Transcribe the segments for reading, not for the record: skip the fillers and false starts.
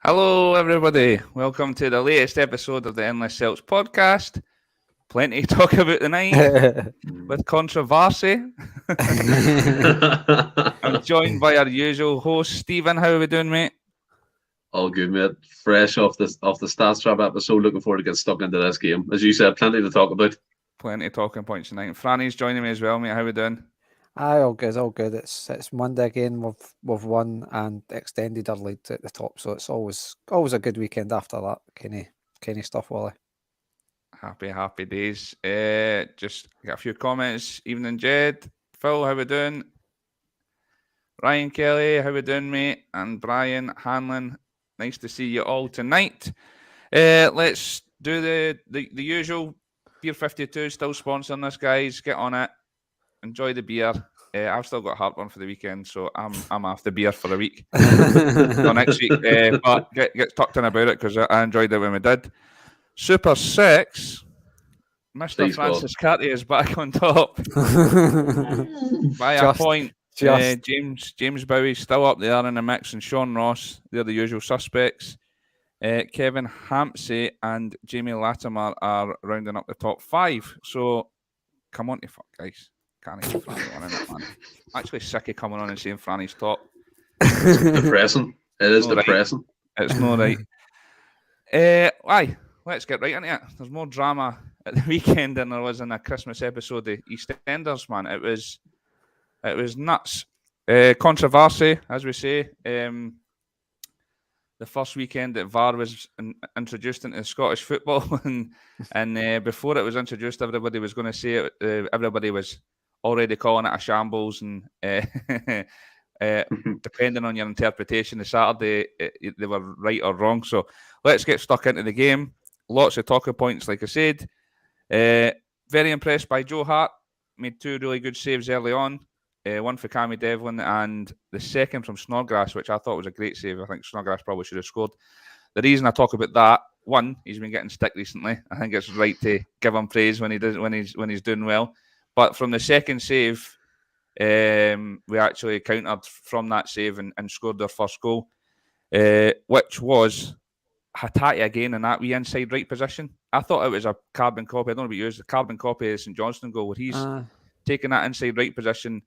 Hello, everybody. Welcome to the latest episode of the Endless Celts Podcast. Plenty to talk about tonight with ContraVARsy. I'm joined by our usual host, Stephen. How are we doing, mate? All good, mate. Fresh off the Stats Trap episode. Looking forward to get stuck into this game. As you said, plenty to talk about. Plenty of talking points tonight. Franny's joining me as well, mate. How are we doing? Aye, all good. It's Monday again. We've won and extended our lead at the top, so it's always a good weekend after that. Kenny stuff, Wally. Happy days. Just got a few comments. Evening, Jed. Phil, how we doing? Ryan Kelly, how we doing, mate? And Brian Hanlon, nice to see you all tonight. Let's do the usual. Beer 52 still sponsoring us, guys. Get on it. Enjoy the beer. I've still got heartburn for the weekend, so I'm off the beer for a week. So next week, but get tucked in about it because I enjoyed it when we did. Super 6, Mr. Thanks, Francis Carty is back on top by a point. James Bowie's still up there in the mix, and Sean Ross, they're the usual suspects. Kevin Hampsey and Jamie Latimer are rounding up the top 5. So come on to fuck, guys. Can't even Franny on it, man. I'm actually sick of coming on and saying Franny's top. It's depressing. It is depressing. Right. It's not right. Aye, let's get right into it. There's more drama at the weekend than there was in a Christmas episode of EastEnders, man. It was nuts. ContraVARsy, as we say. The first weekend that VAR was introduced into Scottish football, and before it was introduced, everybody was going to say it. Everybody was already calling it a shambles, and depending on your interpretation, the Saturday they were right or wrong. So let's get stuck into the game. Lots of talking points, like I said. Very impressed by Joe Hart. Made 2 really good saves early on. One for Cammy Devlin and the second from Snodgrass, which I thought was a great save. I think Snodgrass probably should have scored. The reason I talk about that, one, he's been getting stick recently. I think it's right to give him praise when he's doing well. But from the second save, we actually countered from that save and scored their first goal, which was Hatate again in that wee inside right position. I thought it was a carbon copy. I don't know about yours. The carbon copy of the St Johnstone goal where he's taking that inside right position.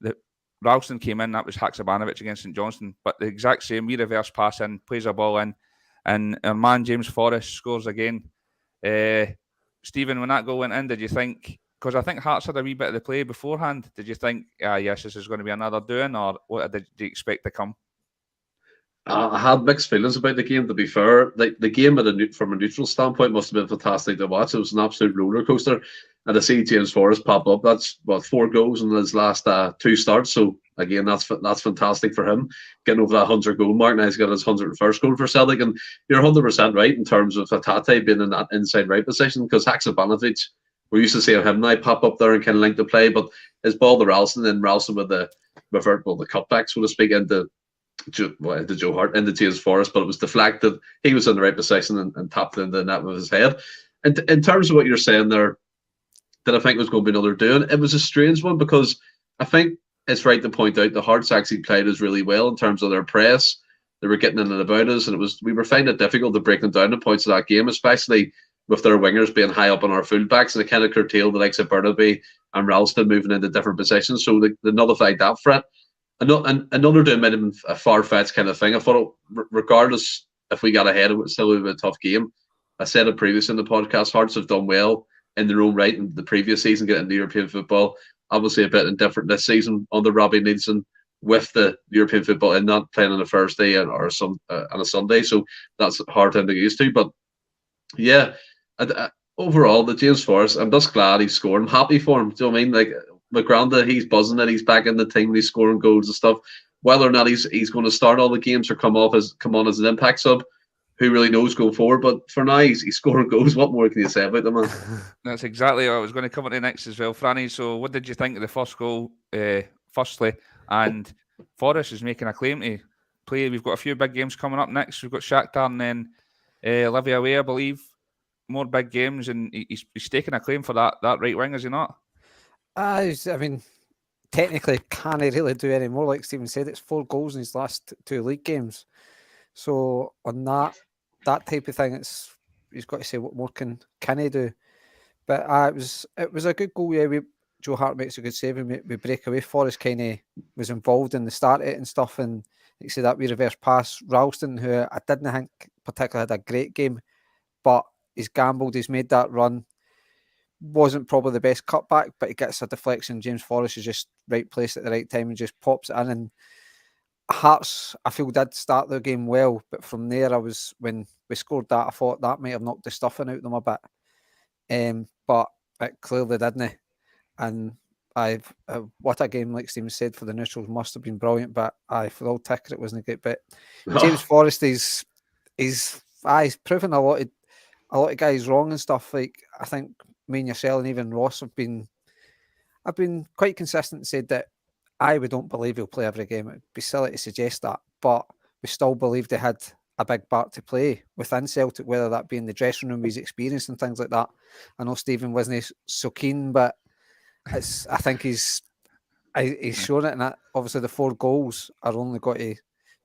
That Ralston came in, that was Haksabanovic against St Johnstone, but the exact same, we reverse pass in, plays a ball in, and our man James Forrest scores again. Stephen, when that goal went in, did you think, because I think Hearts had a wee bit of the play beforehand, did you think, yes, this is going to be another doing, or what did you expect to come? I had mixed feelings about the game, to be fair. The game from a neutral standpoint must have been fantastic to watch. It was an absolute roller coaster. And to see James Forrest pop up, that's 4 goals in his last 2 starts. So again, that's fantastic for him, getting over that 100-goal mark. Now he's got his 101st goal for Celtic, and you're 100% right in terms of Hatate being in that inside right position, because Haksabanovic, we're used to seeing him now pop up there and kind of link the play, but his ball to Ralston, and Ralston with the cutback, so to speak, into Joe Hart, into James Forrest, but it was deflected. He was in the right position and tapped into the net with his head. And in terms of what you're saying there, that I think was going to be another doing, it was a strange one, because I think it's right to point out the Hearts actually played us really well in terms of their press. They were getting in and about us, and we were finding it difficult to break them down the points of that game, especially with their wingers being high up on our fullbacks, and it kind of curtailed the likes of Burnaby and Ralston moving into different positions. So they nullified that threat. Another doing might have been a far-fetched kind of thing. I thought, regardless if we got ahead, it would still be a tough game. I said it previously in the podcast, Hearts have done well in their own right in the previous season, getting into European football. Obviously a bit indifferent this season under Robbie Neilson with the European football and not playing on a Thursday or on a Sunday. So that's a hard time to get used to. But yeah, overall, the James Forrest, I'm just glad he's scoring. I'm happy for him. Do you know what I mean? Like, McGranda, he's buzzing that he's back in the team and he's scoring goals and stuff. Whether or not he's going to start all the games or come on as an impact sub, who really knows going forward? But for now, he's scoring goals. What more can you say about the man? That's exactly what I was going to come on to next as well, Franny. So what did you think of the first goal, firstly? And Forrest is making a claim to play. We've got a few big games coming up next. We've got Shakhtar and then Livy away, I believe. More big games, and he's taking a claim for that right wing, is he not? I mean, technically, can't really do any more. Like Stephen said, it's 4 goals in his last 2 league games. So on that type of thing, he's got to say what more can he do. But it was a good goal. Yeah, Joe Hart makes a good save and we break away. Forrest kind of was involved in the start of it and stuff, and you see that we reverse pass. Ralston, who I didn't think particularly had a great game, but he's gambled, he's made that run. Wasn't probably the best cutback, but he gets a deflection. James Forrest is just right place at the right time and just pops it in. And Hearts, I feel, did start the game well, but from there, when we scored that, I thought that might have knocked the stuffing out of them a bit. But it clearly didn't. And what a game, like Stephen said, for the neutrals must have been brilliant. But for the old ticker, it wasn't great. But James Forrest, he's proven a lot of guys wrong and stuff. Like, I think me and yourself and even Ross have been quite consistent and said that we don't believe he'll play every game. It'd be silly to suggest that, but we still believe they had a big part to play within Celtic, whether that be in the dressing room, his experience and things like that. I know Stephen wasn't so keen, but I think he's shown it, and that obviously the 4 goals are only got to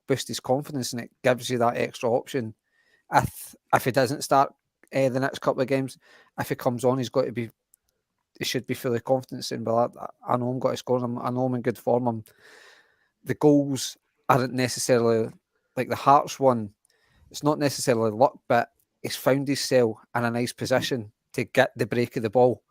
boost his confidence, and it gives you that extra option. If he doesn't start the next couple of games, if he comes on, he should be fully confident in. But I know I'm going to score. I know I'm in good form. The goals aren't necessarily like the Hearts one. It's not necessarily luck, but he's found his cell in a nice position to get the break of the ball,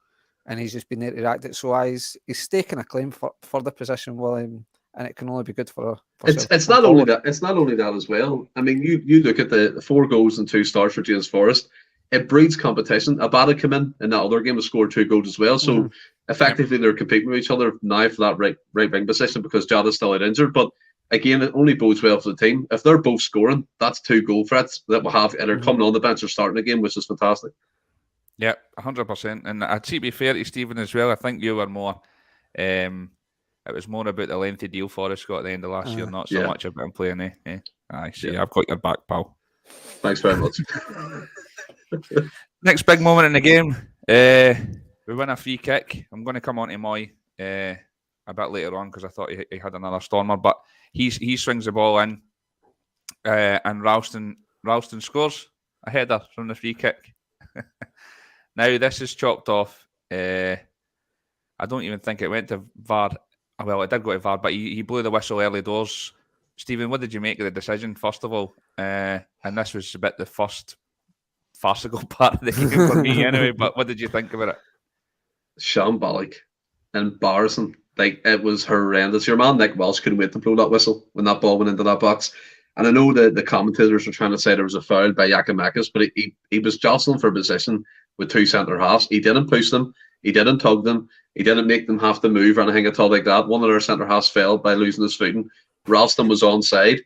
and he's just been there to react it. So he's staking a claim for the position, William, and it can only be good for it's not only that. It's not only that as well. I mean, you look at the 4 goals and 2 starts for James Forrest. It breeds competition. Abada came in that other game and scored 2 goals as well. So effectively, they're competing with each other now for that right wing position because Jada's still out injured. But again, it only bodes well for the team. If they're both scoring, that's 2 goal threats that will have either coming on the bench or starting the game, which is fantastic. Yeah, 100%. And to be fair to Stephen as well, I think you were more. It was more about the lengthy deal Forrest got at the end of last year, not so much about him playing. I see. I've got your back, pal. Thanks very much. Next big moment in the game, we win a free kick. I'm going to come on to Moy a bit later on because I thought he had another stormer, but he swings the ball in, and Ralston scores a header from the free kick. Now this is chopped off. I don't even think it went to VAR. Well, it did go to VAR, but he blew the whistle early doors. Stephen, what did you make of the decision, first of all? And this was a bit the first farcical part of the game for me anyway, but what did you think about it? Shambolic. Embarrassing. Like, it was horrendous. Your man Nick Welsh couldn't wait to blow that whistle when that ball went into that box. And I know the commentators were trying to say there was a foul by Yakimakis, but he was jostling for position with 2 centre halves. He didn't push them. He didn't tug them. He didn't make them have to move or anything at all like that. One of their centre halves fell by losing his footing. Ralston was onside.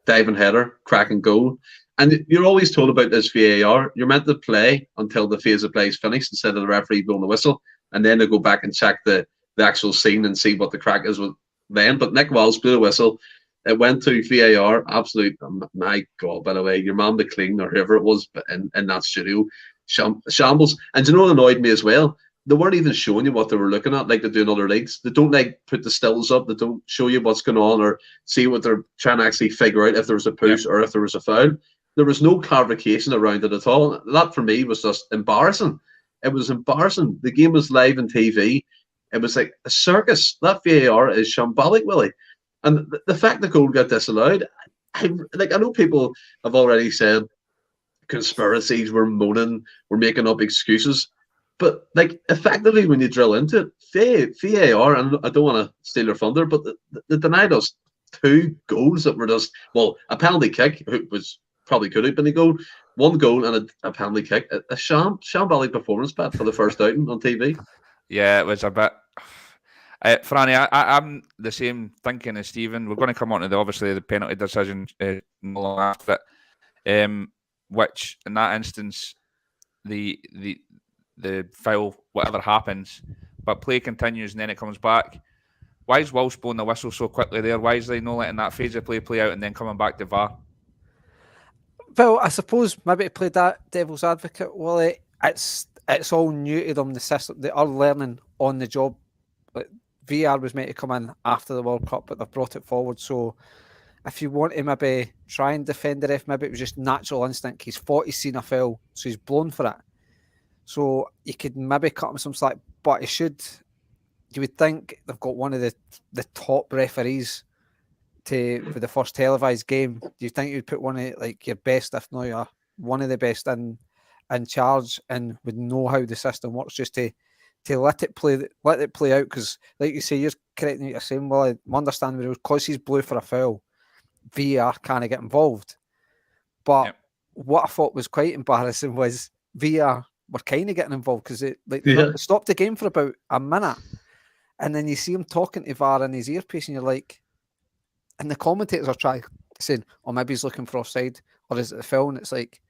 Diving header, cracking goal. And you're always told about this VAR. You're meant to play until the phase of play is finished instead of the referee blowing the whistle. And then they go back and check the actual scene and see what the crack is with then. But Nick Wells blew the whistle. It went to VAR. Absolute, my God, by the way, your man McLean or whoever it was in that studio, shambles. And you know what annoyed me as well? They weren't even showing you what they were looking at like they do in other leagues. They don't put the stills up. They don't show you what's going on or see what they're trying to actually figure out if there was a push or if there was a foul. There was no clarification around it at all. That for me was just embarrassing. It was embarrassing. The game was live on TV. It was like a circus. That VAR is shambolic, Willie. And the fact the goal got disallowed, I know people have already said conspiracies, we're moaning, we're making up excuses. But effectively, when you drill into it, VAR, and I don't want to steal their thunder, but they denied us 2 goals that were just, well, a penalty kick, which probably could have been a goal, 1 goal and a penalty kick, a shambolic performance, Pat, for the first outing on TV. Yeah, it was a bit. Franny, I'm the same thinking as Stephen. We're going to come on to obviously the penalty decision not long after it, which in that instance, the foul, whatever happens, but play continues and then it comes back. Why is Walsh blowing the whistle so quickly there? Why is they not letting that phase of play out and then coming back to VAR? Well, I suppose maybe to play that devil's advocate, Willie, it's all new to them, the system. They are learning on the job. VR was meant to come in after the World Cup, but they've brought it forward. So if you want to maybe try and defend the ref, maybe it was just natural instinct. He's thought he's seen a foul, so he's blown for it. So you could maybe cut him some slack, but you would think they've got one of the top referees for the first televised game. Do you think you'd put one of like your best, if not one of the best in charge, and would know how the system works, just to let it play out? Because like you say, you're correcting what you're saying. Well, I understand the rules because he's blue for a foul. VAR can't get involved. But what I thought was quite embarrassing was VAR were kind of getting involved because they stopped the game for about a minute, and then you see him talking to VAR in his earpiece, and you're like, and the commentators are trying saying, "Oh, maybe he's looking for offside, or is it the foul?" And it's like,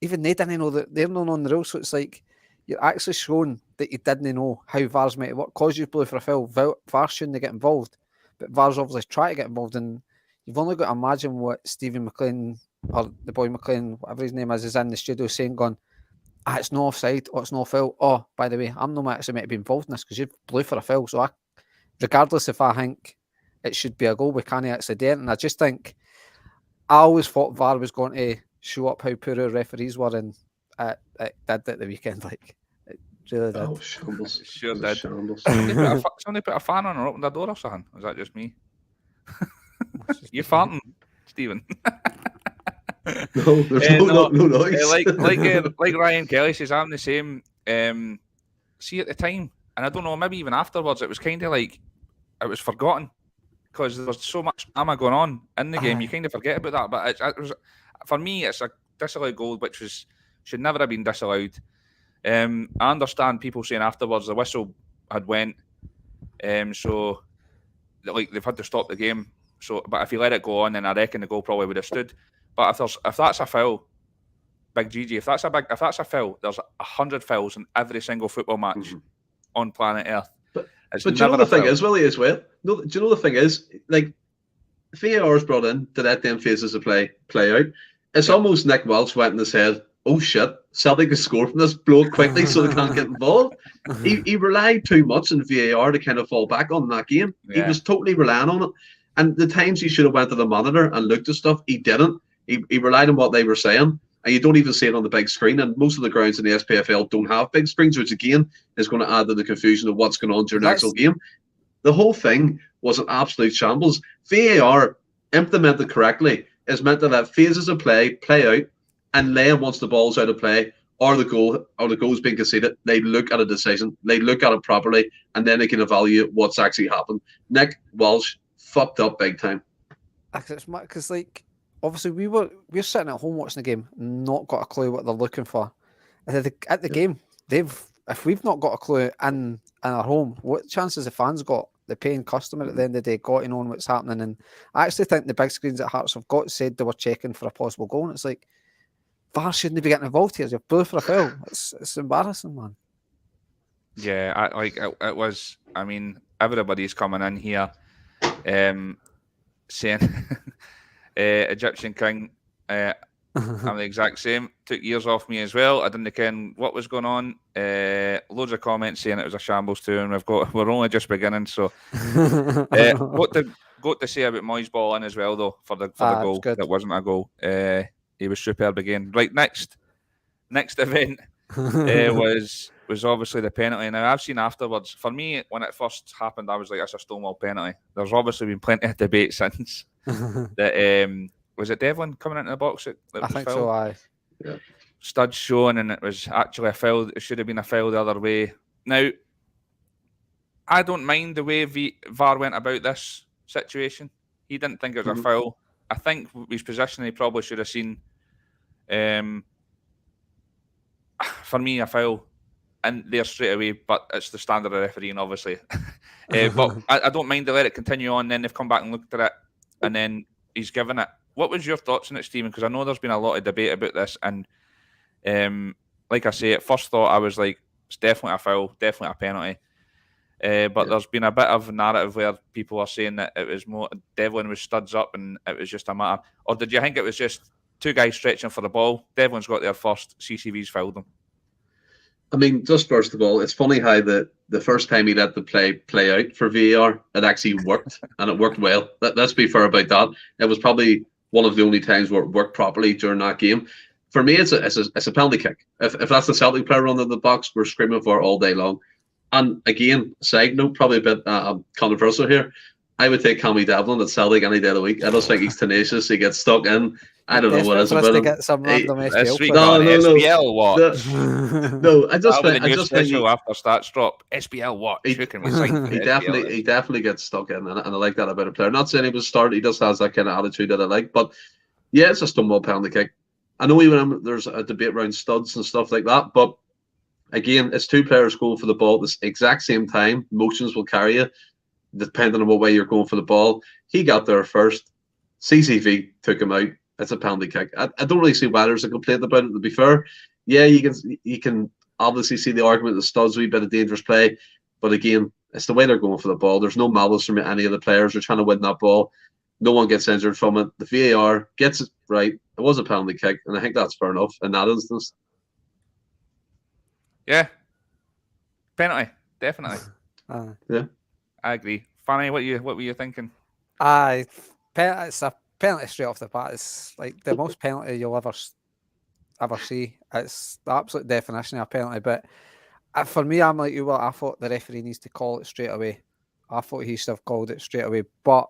even they didn't know that they're not on the rules. So it's like you're actually showing that you didn't know how VAR's meant to work. Because you blew for a foul, VAR shouldn't get involved, but VAR's obviously trying to get involved, and you've only got to imagine what Stephen McLean or the boy McLean, whatever his name is in the studio saying, going, it's no offside, or it's no foul. Oh, by the way, I'm not actually meant to be involved in this because you blew for a foul. So regardless if I think it should be a goal, we can't actually do it. And I just think, I always thought VAR was going to show up how poor our referees were, and it did at the weekend. Like, it really did. Oh, shambles. Sure did. Shambles. Somebody put a fan on or opened the door or something? Is that just me? You farting, Stephen? No, there's no noise. Like Ryan Kelly says, I'm the same. See, at the time, and I don't know, maybe even afterwards, it was kind of like it was forgotten because there was so much drama going on in the game. You kind of forget about that. But it was, for me, it's a disallowed goal, which should never have been disallowed. I understand people saying afterwards the whistle had went, so like they've had to stop the game. So, but if you let it go on, then I reckon the goal probably would have stood. But if that's a foul, Big GG, if that's a foul, there's 100 fouls in every single football match on planet Earth. But do you know the thing is, Willie, as well? No, do you know the thing is, like, VAR is brought in to let them phases of play out. It's almost Nick Welch went in his head, oh shit, Celtic can score from this, blow it quickly so they can't get involved. He relied too much on VAR to kind of fall back on that game. He was totally relying on it. And the times he should have went to the monitor and looked at stuff, he didn't. He relied on what they were saying, and you don't even see it on the big screen. And most of the grounds in the SPFL don't have big screens, which again is going to add to the confusion of what's going on during the actual game. The whole thing was an absolute shambles. VAR, implemented correctly, is meant to let phases of play out, and then once the ball's out of play or the goal's being conceded, they look at a decision, they look at it properly, and then they can evaluate what's actually happened. Nick Walsh fucked up big time. Because like, obviously we're sitting at home watching the game, not got a clue what they're looking for. At the game, if we've not got a clue in our home, what chances the fans got, the paying customer at the end of the day, got to know what's happening? And I actually think the big screens at Hearts have said they were checking for a possible goal, and it's like, VAR shouldn't be getting involved here. You're blue for a foul. It's embarrassing, man. Yeah, it was. I mean, everybody's coming in here, saying Egyptian King. I'm the exact same. Took years off me as well. I didn't ken what was going on. Loads of comments saying it was a shambles too, and we're only just beginning. So, what to say about Moyes ball in as well though for the goal that wasn't a goal. He was superb again. Right, next event was obviously the penalty. Now I've seen afterwards. For me, when it first happened, I was like, "That's a Stonewall penalty." There's obviously been plenty of debate since that. Was it Devlin coming into the box? I think so. Yeah. Studs showing, and it was actually a foul. It should have been a foul the other way. Now, I don't mind the way VAR went about this situation. He didn't think it was a foul. I think his position, he probably should have seen, for me, a foul in there straight away, but it's the standard of refereeing, obviously. But I don't mind to let it continue on, then they've come back and looked at it, and then he's given it. What was your thoughts on it, Stephen? Because I know there's been a lot of debate about this, and like I say, at first thought, I was like, it's definitely a foul, definitely a penalty. But there's been a bit of narrative where people are saying that it was more Devlin was studs up and it was just a matter. Or did you think it was just two guys stretching for the ball? Devlin's got there first, CCV's fouled him. I mean, just first of all, it's funny how the first time he let the play out for VAR, it actually worked, and it worked well. Let's be fair about that. It was probably one of the only times where it worked properly during that game. For me, it's a penalty kick. If that's the Celtic player running the box, we're screaming for it all day long. And again, side note, probably a bit controversial here. I would take Cammy Devlin at Celtic any day of the week. I just think he's tenacious. He gets stuck in. I don't know what it is about him. Get some random This week SPL on SPL watch. No, I just think I just think after stats drop SPL watch. Who can we sign? he definitely gets stuck in, and I like that about a player. Not saying he was started. He just has that kind of attitude that I like. But yeah, it's a stumble penalty kick. I know even there's a debate around studs and stuff like that, but again, it's two players going for the ball at the exact same time. Motions will carry you, depending on what way you're going for the ball. He got there first. CCV took him out. It's a penalty kick. I don't really see why there's a complaint about it, to be fair. Yeah, you can obviously see the argument that studs a wee bit of dangerous play, but again, it's the way they're going for the ball. There's no malice from any of the players. They're trying to win that ball. No one gets injured from it. The VAR gets it right. It was a penalty kick, and I think that's fair enough in that instance. Yeah, penalty, definitely. Yeah, I agree. Fanny, what were you thinking? It's a penalty straight off the bat. It's like the most penalty you'll ever see. It's the absolute definition of a penalty. But for me, I'm like you. Well, I thought the referee needs to call it straight away. I thought he should have called it straight away. But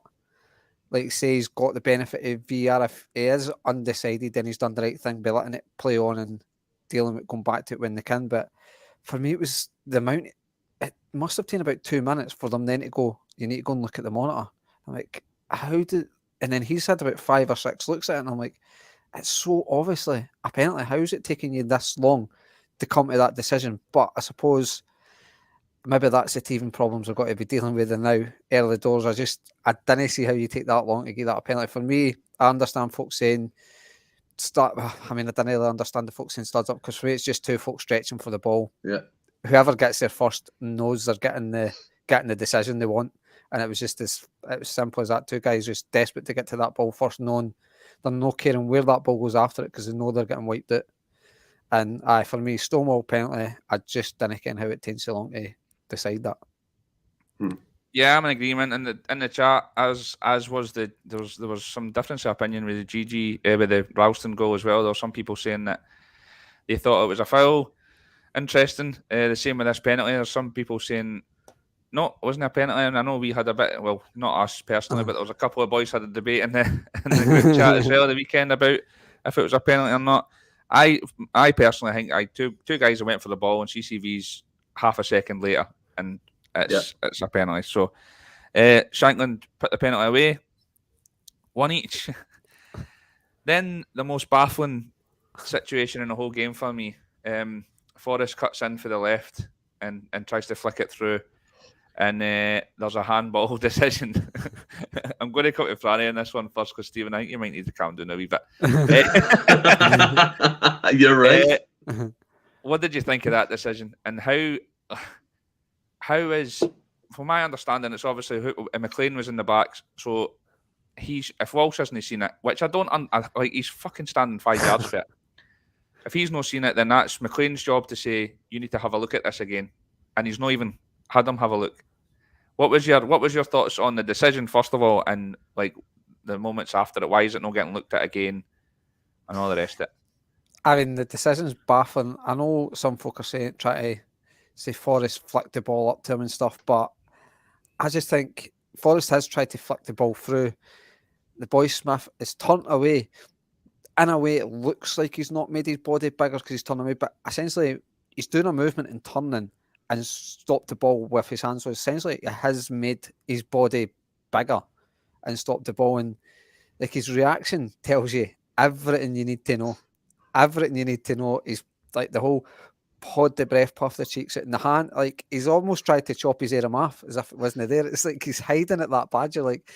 like you say, he's got the benefit of VAR. If he is undecided, then he's done the right thing by letting it play on and dealing with going back to it when they can. But for me, it was the amount. It must have taken about 2 minutes for them then to go, you need to go and look at the monitor. I'm like, how did... And then he's had about 5 or 6 looks at it, and I'm like, it's so obviously a penalty. How is it taking you this long to come to that decision? But I suppose maybe that's the teething problems I've got to be dealing with. And now, early doors, I didn't see how you take that long to get that a penalty. For me, I understand folks saying I didn't really understand the folks saying studs up, because for me, it's just two folks stretching for the ball. Yeah. Whoever gets there first knows they're getting the decision they want. And it was just it was simple as that. Two guys just desperate to get to that ball first, knowing they're not caring where that ball goes after it, because they know they're getting wiped out. And for me, Stonewall penalty, I just didn't get how it takes so long to decide that. Yeah, I'm in agreement. In the chat, as was there was some difference of opinion with the GG with the Ralston goal as well. There were some people saying that they thought it was a foul. Interesting. The same with this penalty. There's some people saying no, it wasn't a penalty. And I know we had a bit, well, not us personally, but there was a couple of boys had a debate in the group chat as well the weekend about if it was a penalty or not. I personally think two guys that went for the ball and CCV's half a second later, and it's a penalty. So Shankland put the penalty away, 1 each. Then the most baffling situation in the whole game for me, Forrest cuts in for the left and tries to flick it through, and there's a handball decision. I'm going to come to Franny on this one first, because Stephen, I think you might need to calm down a wee bit. You're right. What did you think of that decision, and how is, from my understanding, it's obviously McLean was in the back, so if Walsh hasn't seen it, which I don't like, he's fucking standing 5 yards for it. If he's not seen it, then that's McLean's job to say, you need to have a look at this again, and he's not even had him have a look. What was your thoughts on the decision first of all, and like the moments after it? Why is it not getting looked at again, and all the rest of it? I mean, the decision's baffling. I know some folk are trying to say Forrest flicked the ball up to him and stuff, but I just think Forrest has tried to flick the ball through. The boy Smith is turned away. In a way, it looks like he's not made his body bigger because he's turned away, but essentially he's doing a movement and turning and stopped the ball with his hands. So essentially, he has made his body bigger and stopped the ball. And like, his reaction tells you everything you need to know. Everything you need to know is like the whole pod the breath, puff the cheeks out in the hand. Like, he's almost tried to chop his arm off as if it wasn't there. It's like he's hiding it that bad. You're like,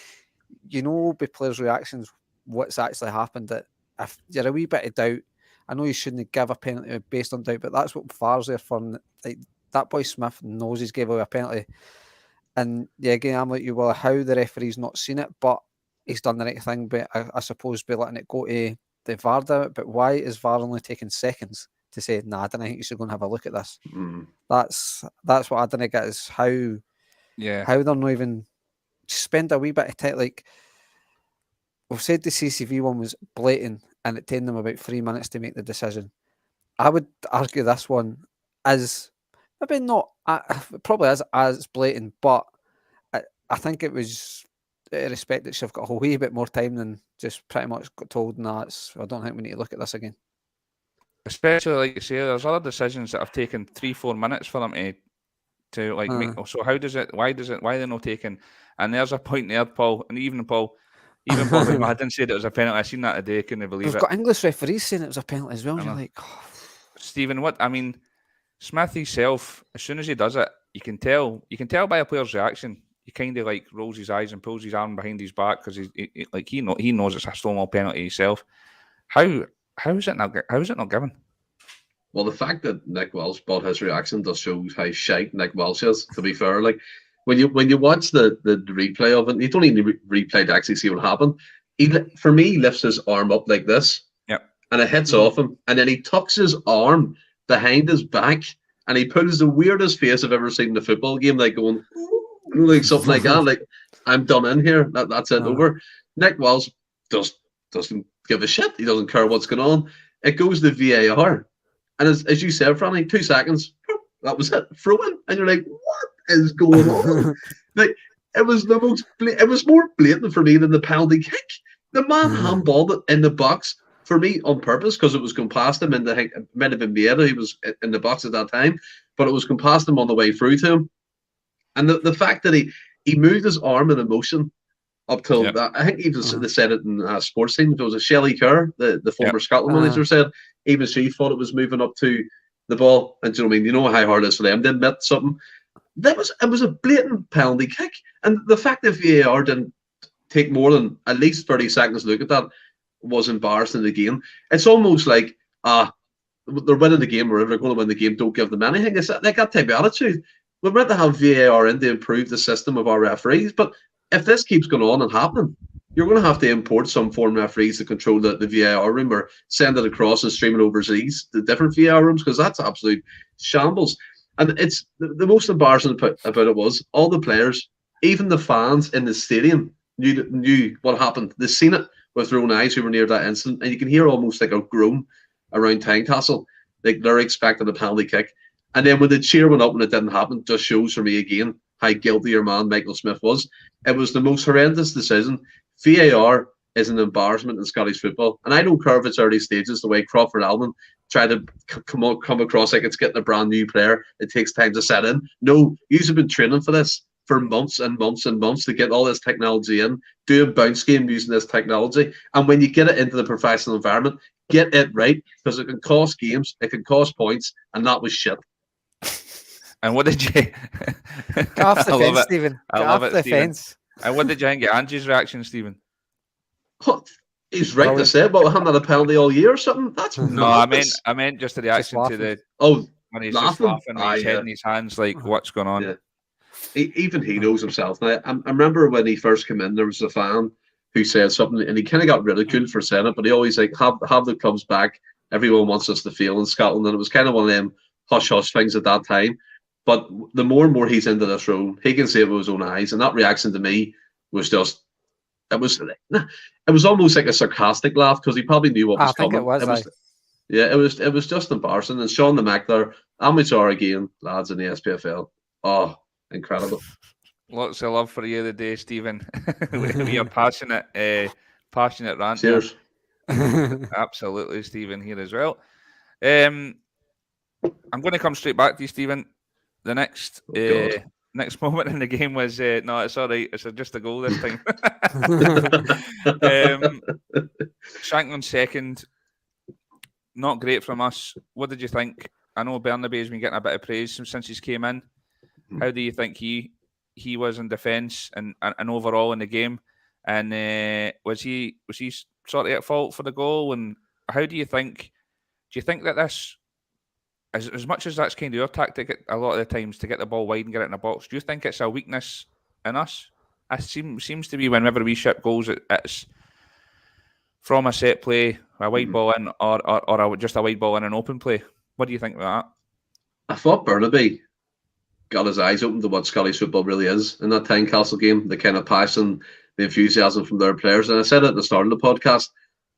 you know, by players' reactions, what's actually happened. That if you're a wee bit of doubt, I know you shouldn't give a penalty based on doubt, but that's what VAR's there for. Like, that boy Smith knows he's gave away a penalty. And yeah, again, I'm like you, well, how the referee's not seen it, but he's done the right thing, but I suppose by letting it go to the VAR. But why is VAR only taking seconds to say, nah, I don't think you should go and have a look at this. Mm. That's what I don't get is how they're not even spend a wee bit of time. Like we've said, the CCV one was blatant, and it took them about 3 minutes to make the decision. I would argue this one is maybe not, probably as blatant, but I think it was respect that she've got a wee bit more time than just pretty much got told, nah, I don't think we need to look at this again. Especially, like you say, there's other decisions that have taken 3-4 minutes for them to like make. So why are they not taking? And there's a point there, Paul, and even Paul, I didn't say that it was a penalty. I seen that today, couldn't believe it. We've got English referees saying it was a penalty as well. And you're like, Stephen, what I mean, Smith himself, as soon as he does it, you can tell by a player's reaction. He kind of like rolls his eyes and pulls his arm behind his back because he knows it's a Stonewall penalty himself. How is it not given? Well, the fact that Nick Welsh bought his reaction just shows how shite Nick Welsh is. To be fair, like when you watch the replay of it, you don't need to replay to actually see what happened. For me, he lifts his arm up like this, and it hits off him, and then he tucks his arm behind his back, and he pulls the weirdest face I've ever seen in a football game, like going like something like that, like I'm done in here. That's it, over. Nick Welsh doesn't give a shit. He doesn't care what's going on. It goes to VAR. And as you said, Franny, 2 seconds, that was it, throw in. And you're like, what is going on? Like, it was more blatant for me than the penalty kick. The man handballed it in the box for me on purpose because it was going past him. It might have been Vieta, he was in the box at that time, but it was going past him on the way through to him. And the fact that he moved his arm in motion up till that, I think even they said it in sports team. There was a Shelley Kerr, the former Scotland manager, said even she thought it was moving up to the ball. And do you know what I mean? You know how hard it is for them to admit something. It was a blatant penalty kick, and the fact that VAR didn't take more than at least 30 seconds to look at that was embarrassing again. It's almost like they're winning the game, or if they're going to win the game, don't give them anything. It's like that type of attitude. We're meant to have VAR in to improve the system of our referees, but if this keeps going on and happening, you're going to have to import some foreign referees to control the VAR room, or send it across and stream it overseas to different VAR rooms, because that's absolute shambles. And it's the most embarrassing about it was all the players, even the fans in the stadium, knew what happened. They've seen it with their own eyes who were near that incident, and you can hear almost like a groan around Tynecastle. Like they're expecting a penalty kick. And then when the cheer went up and it didn't happen, just shows for me again how guilty your man Michael Smith was. It was the most horrendous decision. VAR is an embarrassment in Scottish football, and I don't care if it's early stages. The way Crawford Allen tried to come across like it's getting a brand new player, it takes time to set in. No, you've been training for this for months and months and months to get all this technology in. Do a bounce game using this technology, and when you get it into the professional environment, get it right, because it can cost games, it can cost points, and that was shit. And what did you? Get off the fence, Stephen. Get off the fence. And what did you think of Angie's reaction, Stephen? What? He's right to say, but we haven't had a penalty all year or something. That's no, I meant just the reaction to the when he's just laughing, his head in his hands, like what's going on. Yeah. Even he knows himself. Now, I remember when he first came in, there was a fan who said something, and he kind of got ridiculed for saying it, but he always like have the clubs back. Everyone wants us to fail in Scotland, and it was kind of one of them hush hush things at that time. But the more and more he's into this role, he can see it with his own eyes, and that reaction to me was just, it was almost like a sarcastic laugh, because he probably knew what was coming. It was just embarrassing. And Sean the Mac there, amateur again, lads in the SPFL. Oh, incredible. Lots of love for you today, Stephen. We are passionate rant. Cheers. Absolutely, Stephen here as well. I'm going to come straight back to you, Stephen. The next moment in the game was no, it's all right. It's just a goal this time. Shankland second, not great from us. What did you think? I know Bernabe has been getting a bit of praise since he's came in. How do you think he was in defence and overall in the game? And was he sort of at fault for the goal? And how do you think? Do you think that this, as much as that's kind of your tactic a lot of the times to get the ball wide and get it in the box, do you think it's a weakness in us? It seems to be whenever we ship goals, it's from a set play, a wide ball in, or just a wide ball in an open play. What do you think about I thought Burnaby got his eyes open to what Scottish football really is in that Tynecastle game, the kind of passion, the enthusiasm from their players. And I said at the start of the podcast,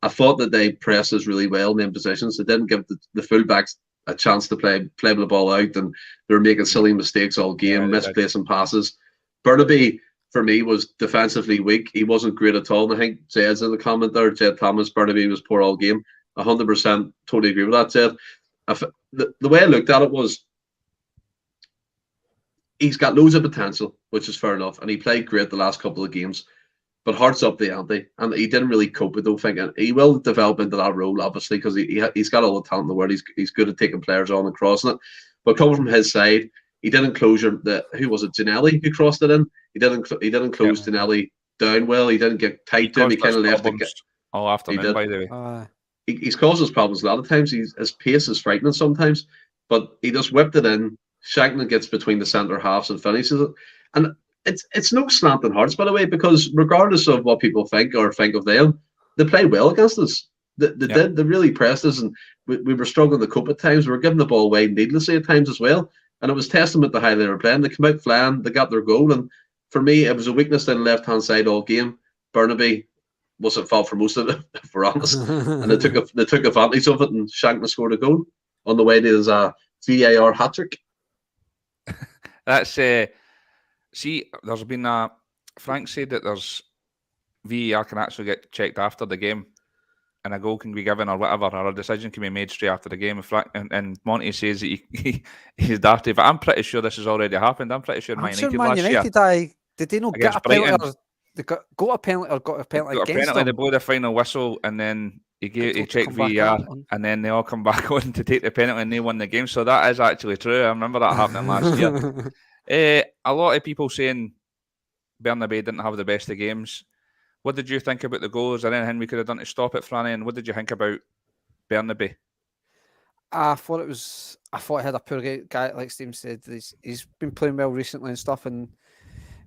I thought that they pressed us really well in them positions. They didn't give the fullbacks a chance to play the ball out, and they were making silly mistakes all game, misplacing passes. Burnaby, for me, was defensively weak. He wasn't great at all. And I think Jed's in the comment there, Jed Thomas, Burnaby was poor all game. 100% totally agree with that, Jed. The way I looked at it was, he's got loads of potential, which is fair enough, and he played great the last couple of games, but hearts up the ante, and he didn't really cope with it, thinking he will develop into that role, obviously, because he's got all the talent in the world. He's good at taking players on and crossing it, but coming from his side, he didn't close who was it, Ginnelly, who crossed it in? He didn't close Ginnelly down well. He didn't get tight to him. He kind of left it all afternoon, by the way. He's caused us problems a lot of times. His pace is frightening sometimes, but he just whipped it in. Shankland gets between the centre halves and finishes it. And it's no slanting hearts, by the way, because regardless of what people think or think of them, they played well against us. They really pressed us, and we were struggling to cope at times. We were giving the ball away needlessly at times as well. And it was testament to how they were playing. They came out flying, they got their goal. And for me, it was a weakness down the left-hand side all game. Burnaby wasn't fault for most of it, if we're honest. And they took advantage of it, and Shankland scored a goal on the way to his VAR hat-trick. That's see, there's been Frank said that there's VAR can actually get checked after the game, and a goal can be given or whatever, or a decision can be made straight after the game. And Monty says that he's dirty, but I'm pretty sure this has already happened. I'm pretty sure Man United last year. Did they not get a penalty? Or they got a penalty or got a penalty against them? They blew the final whistle, and then he checked VAR, and then they all come back on to take the penalty, and they won the game. So that is actually true. I remember that happening last year. A lot of people saying Bernabei didn't have the best of games. What did you think about the goals? Is there anything we could have done to stop it, Franny? And what did you think about Bernabei? I thought it had a poor guy, like Steve said. He's been playing well recently and stuff, and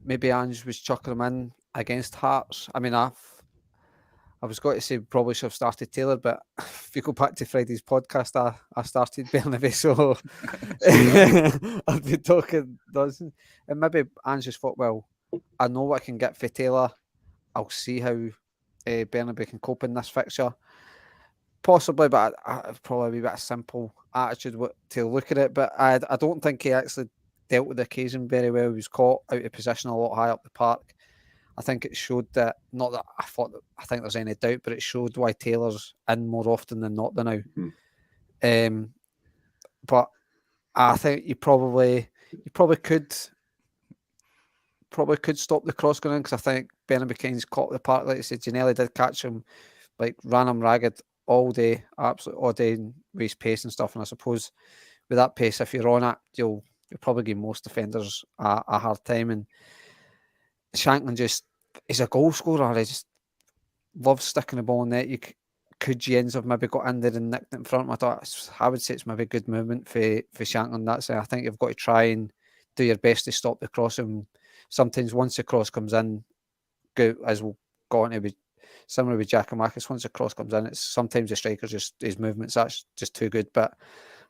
maybe Ange was chucking him in against Hearts. I mean, I was going to say probably should have started Taylor, but if you go back to Friday's podcast, I started Bernabei, so I've been talking dozens. And maybe Ange just thought, well, I know what I can get for Taylor. I'll see how Bernabei can cope in this fixture. Possibly, but probably a bit of simple attitude to look at it. But I don't think he actually dealt with the occasion very well. He was caught out of position a lot high up the park. I think it showed that, not that I think there's any doubt, but it showed why Taylor's in more often than not now. But I think you probably could stop the cross going in, because I think Bernabei King's caught the park. Like I said, Ginnelly did catch him, like ran him ragged all day, absolutely all day with his pace and stuff. And I suppose with that pace, if you're on it, you'll probably give most defenders a hard time. And Shankland he's a goal scorer. He just loves sticking the ball in net. Could Jens have maybe got in there and nicked it in front? I would say it's maybe a good movement for Shankland. I think you've got to try and do your best to stop the cross. And sometimes once the cross comes in, as we'll go on to be similar with Giakoumakis, once the cross comes in, it's sometimes the striker's his movements, that's just too good. But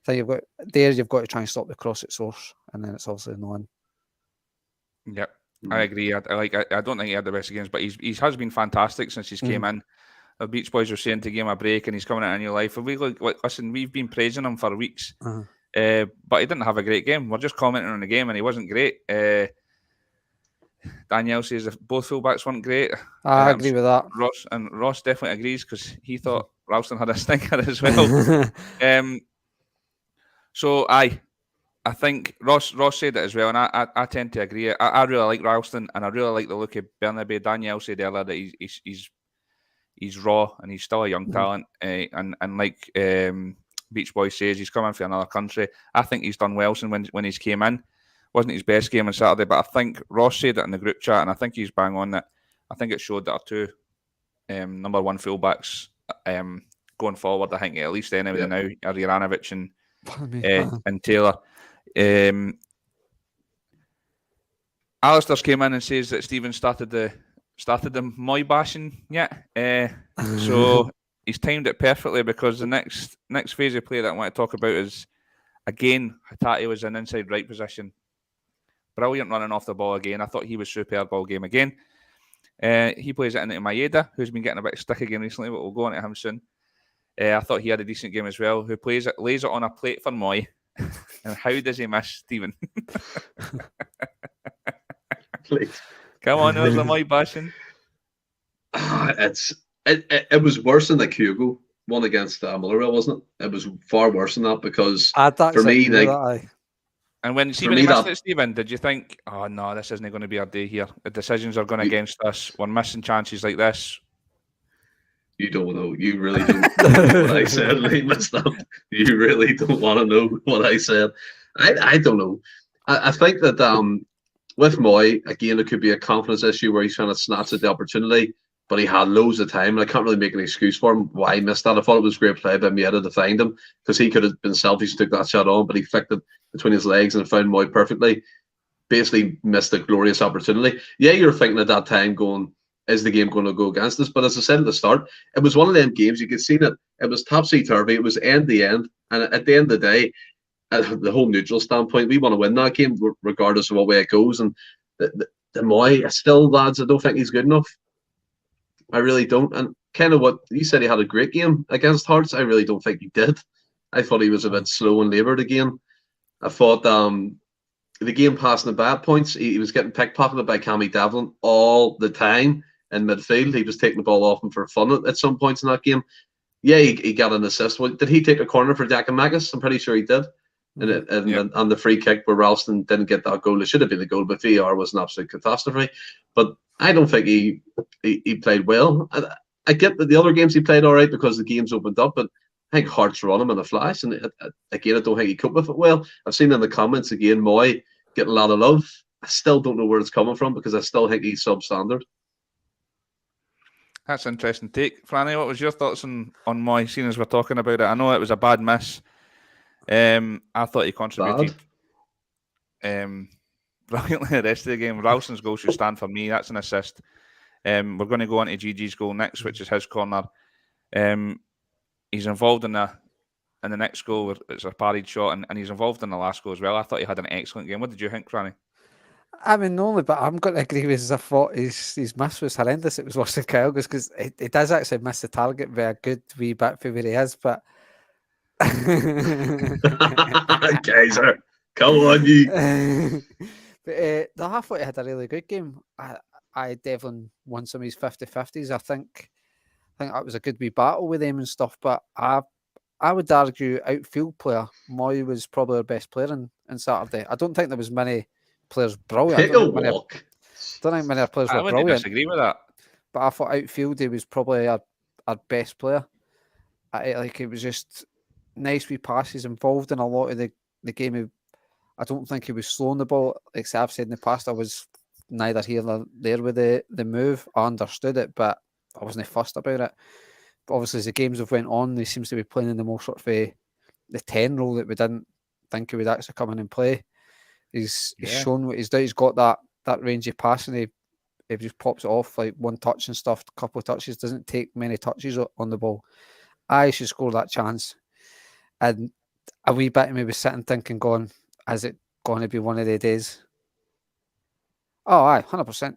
I think you've got to try and stop the cross at source, and then it's obviously annoying. Yep. I agree. I don't think he had the best of games, but he has been fantastic since he's came in. The Beach Boys were saying to give him a break, and he's coming into a new life. Listen, we've been praising him for weeks, but he didn't have a great game. We're just commenting on the game, and he wasn't great. Danielle says that both fullbacks weren't great. I agree with that. Ross definitely agrees, because he thought Ralston had a stinker as well. So I think Ross said it as well, and I tend to agree. I really like Ralston, and I really like the look of Bernabei. Danielle said earlier that he's raw, and he's still a young talent. And like Beach Boy says, he's coming from another country. I think he's done well since when he's came in. Wasn't his best game on Saturday, but I think Ross said it in the group chat, and I think he's bang on that. I think it showed that our two number one fullbacks going forward, I think at least anyway now, are Juranovic and Taylor. Alistair's came in and says that Stephen started the Moy bashing so he's timed it perfectly, because the next phase of play that I want to talk about is Again, Hatate was in inside right position. Brilliant running off the ball again. I thought he was superb all game again. He plays it into Maeda, who's been getting a bit of stick again recently, but we'll go on to him soon. I thought he had a decent game as well. Who plays it, lays it on a plate for Moy. And how does he miss Stephen? Please. Come on, there's the Moy bashing. It was worse than the Kyogo one against Motherwell, wasn't it? It was far worse than that because for me, like, and when Stephen missed it, Stephen, did you think, oh no, this isn't going to be our day here? The decisions are going against us. We're missing chances like this. You don't know. You really don't know what I said. You really don't want to know what I said. I don't know. I think that with Moy, again, it could be a confidence issue where he's trying to snatch at the opportunity, but he had loads of time, and I can't really make an excuse for him why he missed that. I thought it was great play by Maeda to find him, because he could have been selfish and took that shot on, but he flicked it between his legs and found Moy perfectly. Basically missed a glorious opportunity. Yeah, you're thinking at that time going, is the game going to go against us? But as I said at the start, it was one of them games, you could see that it was topsy-turvy, it was end to end, and at the end of the day, the whole neutral standpoint, we want to win that game regardless of what way it goes. And the Moy, still, lads, I don't think he's good enough. I really don't. And kind of what you said, he had a great game against Hearts. I really don't think he did. I thought he was a bit slow and laboured again. I thought the game passing the bad points, he was getting pickpocketed by Cammy Devlin all the time in midfield. He was taking the ball off him for fun at some points in that game. Yeah, he got an assist. Did he take a corner for Giakoumakis? I'm pretty sure he did. And the free kick where Ralston didn't get that goal. It should have been the goal, but VAR was an absolute catastrophe. But I don't think he played well. I get that the other games he played all right because the games opened up, but I think Hearts were on him in a flash. And again, I don't think he coped with it well. I've seen in the comments again, Moy getting a lot of love. I still don't know where it's coming from because I still think he's substandard. That's an interesting take. Franny, what was your thoughts on Moy, seeing as we're talking about it? I know it was a bad miss. I thought he contributed brilliantly the rest of the game. Ralston's goal should stand for me. That's an assist. We're going to go on to Gigi's goal next, which is his corner. He's involved in the next goal. It's a parried shot, and he's involved in the last goal as well. I thought he had an excellent game. What did you think, Franny? I mean, only, but I'm going to agree with you. I thought his miss was horrendous. It was worse than Kyogo's because he does actually miss the target by a good wee bit for where he is, but Kaiser, come on, you. But I thought he had a really good game. I Devlin won some of his 50-50s. I think that was a good wee battle with them and stuff. But I would argue outfield player Moy was probably our best player in Saturday. I don't think there was many players brilliant. I don't think many players were brilliant. I wouldn't disagree with that. But I thought outfield he was probably our best player. It was just nice wee passes, involved in a lot of the game. I don't think he was slow on the ball. Like I've said in the past, I was neither here nor there with the move. I understood it, but I wasn't fussed about it. But obviously, as the games have went on, he seems to be playing in the more sort of the 10 role that we didn't think he would actually come in and play. He's shown what he's done. He's got that range of passing. He just pops it off like one touch and stuff, a couple of touches. Doesn't take many touches on the ball. I should score that chance. And a wee bit of me was sitting thinking, going, is it going to be one of the days? Oh, aye, 100%.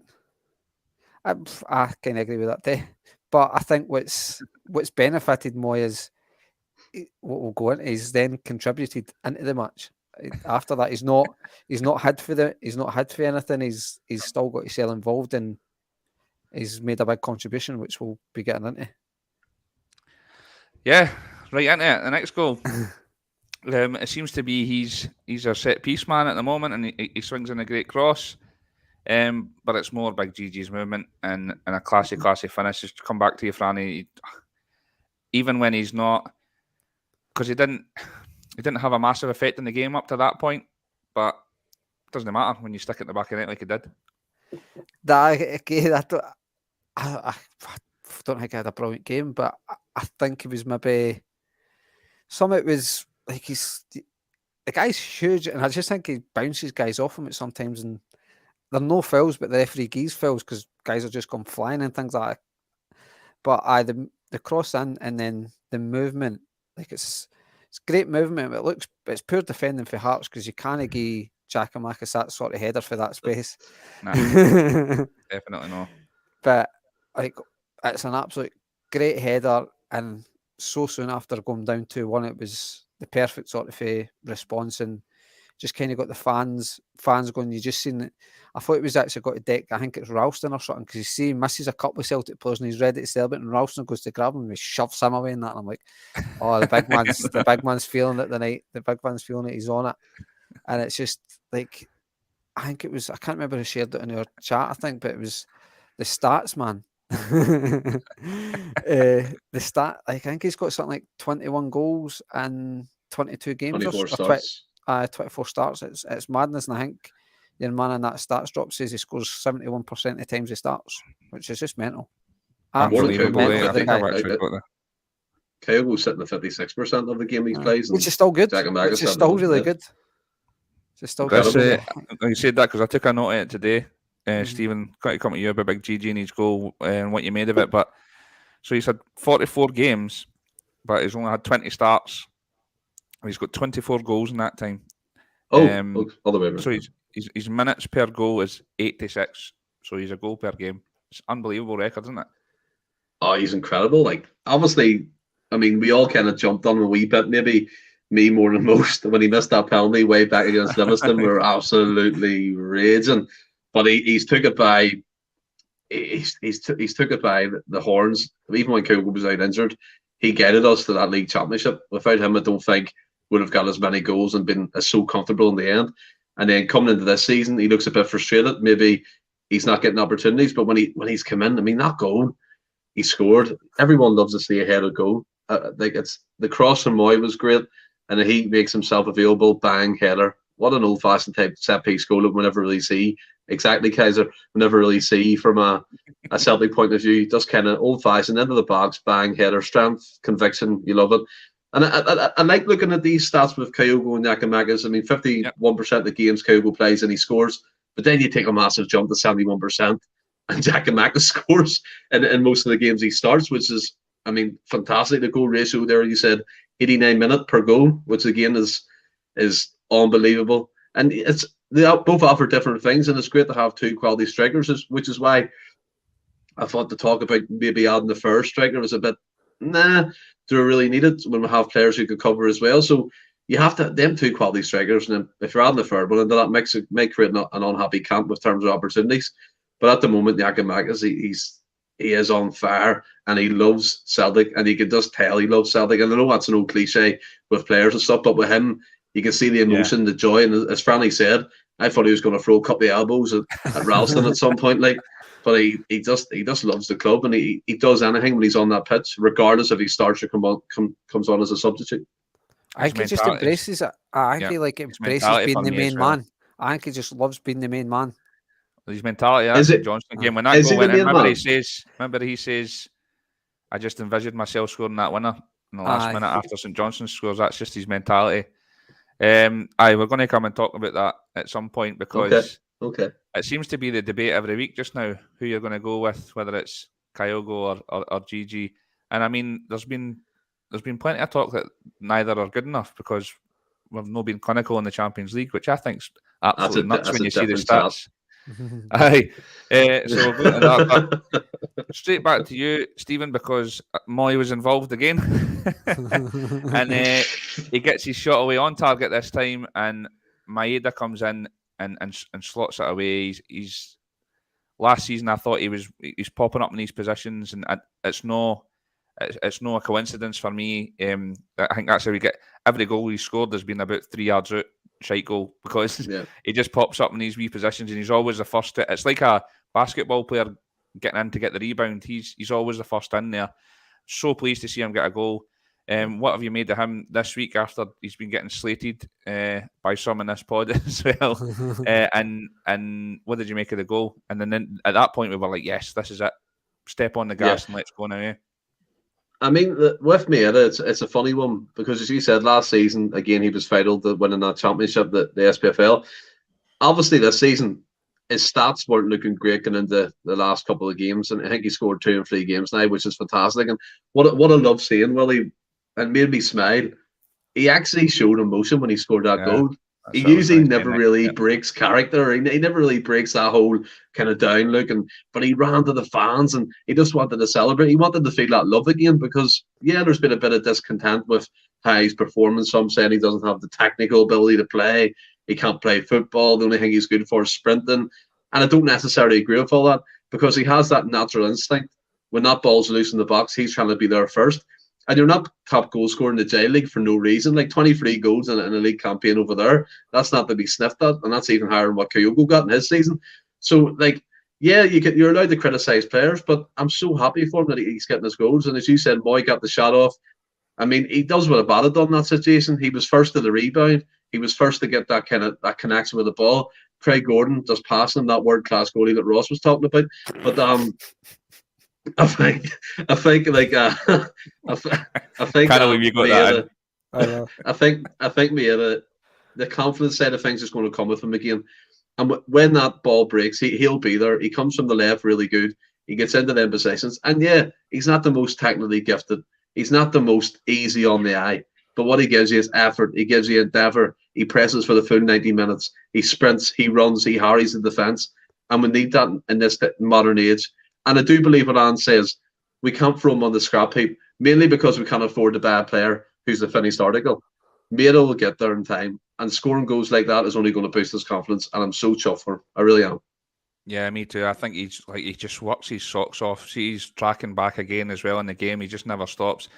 I can agree with that day. But I think what's benefited Moy is what we'll go into is then contributed into the match. After that, he's not had for anything. He's still got himself involved and he's made a big contribution, which we'll be getting into. Yeah, right into it. The next goal. It seems to be he's our set piece man at the moment, and he swings in a great cross. But it's more Big Gigi's movement and a classy finish. Just to come back to you, Franny, even when he's not, because he didn't have a massive effect in the game up to that point, but it doesn't matter when you stick it in the back of the net like he did. I don't think he had a brilliant game, but I think it was maybe some. It was like the guy's huge, and I just think he bounces guys off him at sometimes, and there are no fouls, but the referee gives fouls because guys are just come flying and things like that. But the cross in and then the movement, like it's it's great movement. But it's poor defending for Hearts because you can't give Giakoumakis that sort of header for that space. Nah, definitely no. But like, it's an absolute great header, and so soon after going down 2-1, it was the perfect sort of response, and just kind of got the fans going. You just seen it. I thought it was actually got to deck. I think it's Ralston or something, because you see he misses a couple of Celtic players and he's ready to celebrate, and Ralston goes to grab him and he shoves him away, and that. And I'm like, oh, the big man's feeling it tonight. The big man's feeling it. He's on it, and it's just like, I think it was. I can't remember who shared it in our chat. I think, but it was the stats, man. The stat. Like, I think he's got something like 21 goals and 22 games. 24 starts. 24 starts. It's madness, and I think your man in that stats drop says he scores 71% of the times he starts, which is just mental. Unbelievable. I I think I've actually got that. Kyogo's sitting at 56% of the game he plays, which is still good. Which is still really good. It's still good. You said that because I took a note of it today. Stephen, got to come to you about Big GG and his goal and what you made of it. But so he's had 44 games, but he's only had 20 starts. He's got 24 goals in that time. All the way around. So his minutes per goal is 86. So he's a goal per game. It's an unbelievable record, isn't it? Oh, he's incredible. Like, obviously, I mean, we all kind of jumped on a wee bit. Maybe me more than most when he missed that penalty way back against Livingston. We were absolutely raging. But he's took it by. He's took it by the horns. Even when Kyogo was out injured, he guided us to that league championship. Without him, I don't think would have got as many goals and been so comfortable in the end. And then coming into this season, he looks a bit frustrated. Maybe he's not getting opportunities, but when he's come in, I mean, that goal he scored. Everyone loves to see a headed goal. Like, it's the cross from Moy was great, and he makes himself available. Bang, header. What an old-fashioned type set piece goal that we never really see. Exactly, Kaiser. We never really see from a Celtic point of view. Just kind of old-fashioned into the box, bang, header, strength, conviction. You love it. And I like looking at these stats with Kyogo and Giakoumakis. I mean, 51% of the games Kyogo plays and he scores, but then you take a massive jump to 71%, and Giakoumakis scores in most of the games he starts, which is, I mean, fantastic. The goal ratio there, you said 89 minutes per goal, which again is unbelievable. And they both offer different things, and it's great to have two quality strikers, which is why I thought the talk about maybe adding the first striker was a bit, do we really need it when we have players who could cover as well? So you have to them two quality strikers, and then if you're adding the third one, then that may create an unhappy camp with terms of opportunities. But at the moment, Giakoumakis, he is on fire, and he loves Celtic, and you can just tell he loves Celtic. And I know that's an old cliche with players and stuff, but with him, you can see the emotion, the joy, and as Franny said, I thought he was going to throw a couple of elbows at Ralston at some point, like. But he just loves the club, and he does anything when he's on that pitch, regardless if he starts or comes on as a substitute. I think he just embraces it. I think he embraces being the main man. I think he just loves being the main man. His mentality, that's the Johnston game. When that goal went in, remember he says, I just envisioned myself scoring that winner in the last minute after St Johnstone scores. That's just his mentality. We're going to come and talk about that at some point, because okay. It seems to be the debate every week just now, who you're going to go with, whether it's Kyogo or GG. And I mean, there's been plenty of talk that neither are good enough, because we've not been clinical in the Champions League, which I think's absolutely nuts when you see the stats. Aye. So we'll go into that. But straight back to you, Stephen, because Moy was involved again. And he gets his shot away on target this time, and Maeda comes in and slots it away. He's last season I thought he's popping up in these positions, and it's no a coincidence for me. I think that's how we get every goal he scored. There's been about 3 yards out, shite goal, because he just pops up in these wee positions, and he's always the first. It's like a basketball player getting in to get the rebound. He's always the first in there. So pleased to see him get a goal. What have you made of him this week after he's been getting slated by some in this pod as well? And what did you make of the goal? And then at that point we were like, yes, this is it. Step on the gas and let's go now. I mean, with Maeda, it's a funny one, because as you said, last season, again, he was vital to winning that championship, the SPFL. Obviously, this season, his stats weren't looking great going into the last couple of games, and I think he scored 2 in 3 games now, which is fantastic. And what I love seeing, Willie, and made me smile, he actually showed emotion when he scored that goal. He what I was usually gonna say never next, really yeah. breaks character. He never really breaks that whole kind of down look. But he ran to the fans and he just wanted to celebrate. He wanted to feel that love again because, yeah, there's been a bit of discontent with how he's performing. Some saying he doesn't have the technical ability to play. He can't play football. The only thing he's good for is sprinting. And I don't necessarily agree with all that because he has that natural instinct. When that ball's loose in the box, he's trying to be there first. And you're not top goal scorer in the J League for no reason. Like 23 goals in a league campaign over there, that's not to be sniffed at, and that's even higher than what Kyogo got in his season. So, like, yeah, you're allowed to criticise players, but I'm so happy for him that he's getting his goals. And as you said, Moy got the shot off. I mean, he does what Abada done in that situation. He was first to the rebound. He was first to get that connection with the ball. Craig Gordon just passing him that world class goalie that Ross was talking about. But I think like I think Can't believe you got that in. I think Maeda, the confidence side of things is going to come with him again. And when that ball breaks, he'll be there. He comes from the left really good. He gets into them positions. And yeah, he's not the most technically gifted. He's not the most easy on the eye. But what he gives you is effort. He gives you endeavour. He presses for the full 90 minutes. He sprints. He runs. He harries the defence. And we need that in this modern age. And I do believe what Anne says. We can't throw him on the scrap heap, mainly because we can't afford to buy a player who's the finished article. Maeda will get there in time. And scoring goals like that is only going to boost his confidence. And I'm so chuffed for him. I really am. Yeah, me too. I think he just works his socks off. See, he's tracking back again as well in the game. He just never stops.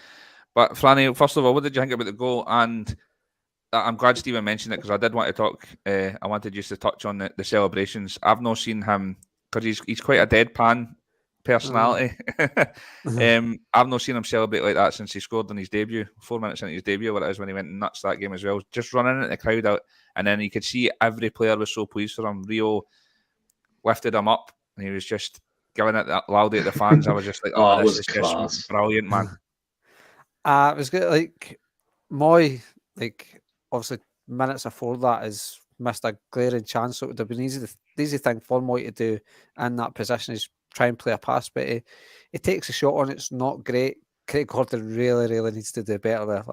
But Franny, first of all, what did you think about the goal? And I'm glad Stephen mentioned it because I did want to talk. I wanted just to touch on the celebrations. I've not seen him because he's quite a deadpan personality. I've not seen him celebrate like that since he scored on his debut, 4 minutes into his debut, what it is when he went nuts that game as well. Just running into the crowd out, and then you could see every player was so pleased for him. Rio lifted him up, and he was just giving it that loudly at the fans. I was just like, Oh, it this was is class. just brilliant, man. It was good. Like Moy, like obviously minutes before that has missed a glaring chance. So it would have been easy thing for Moy to do in that position is try and play a pass, but he takes a shot on it. It's not great. Craig Gordon really needs to do better there.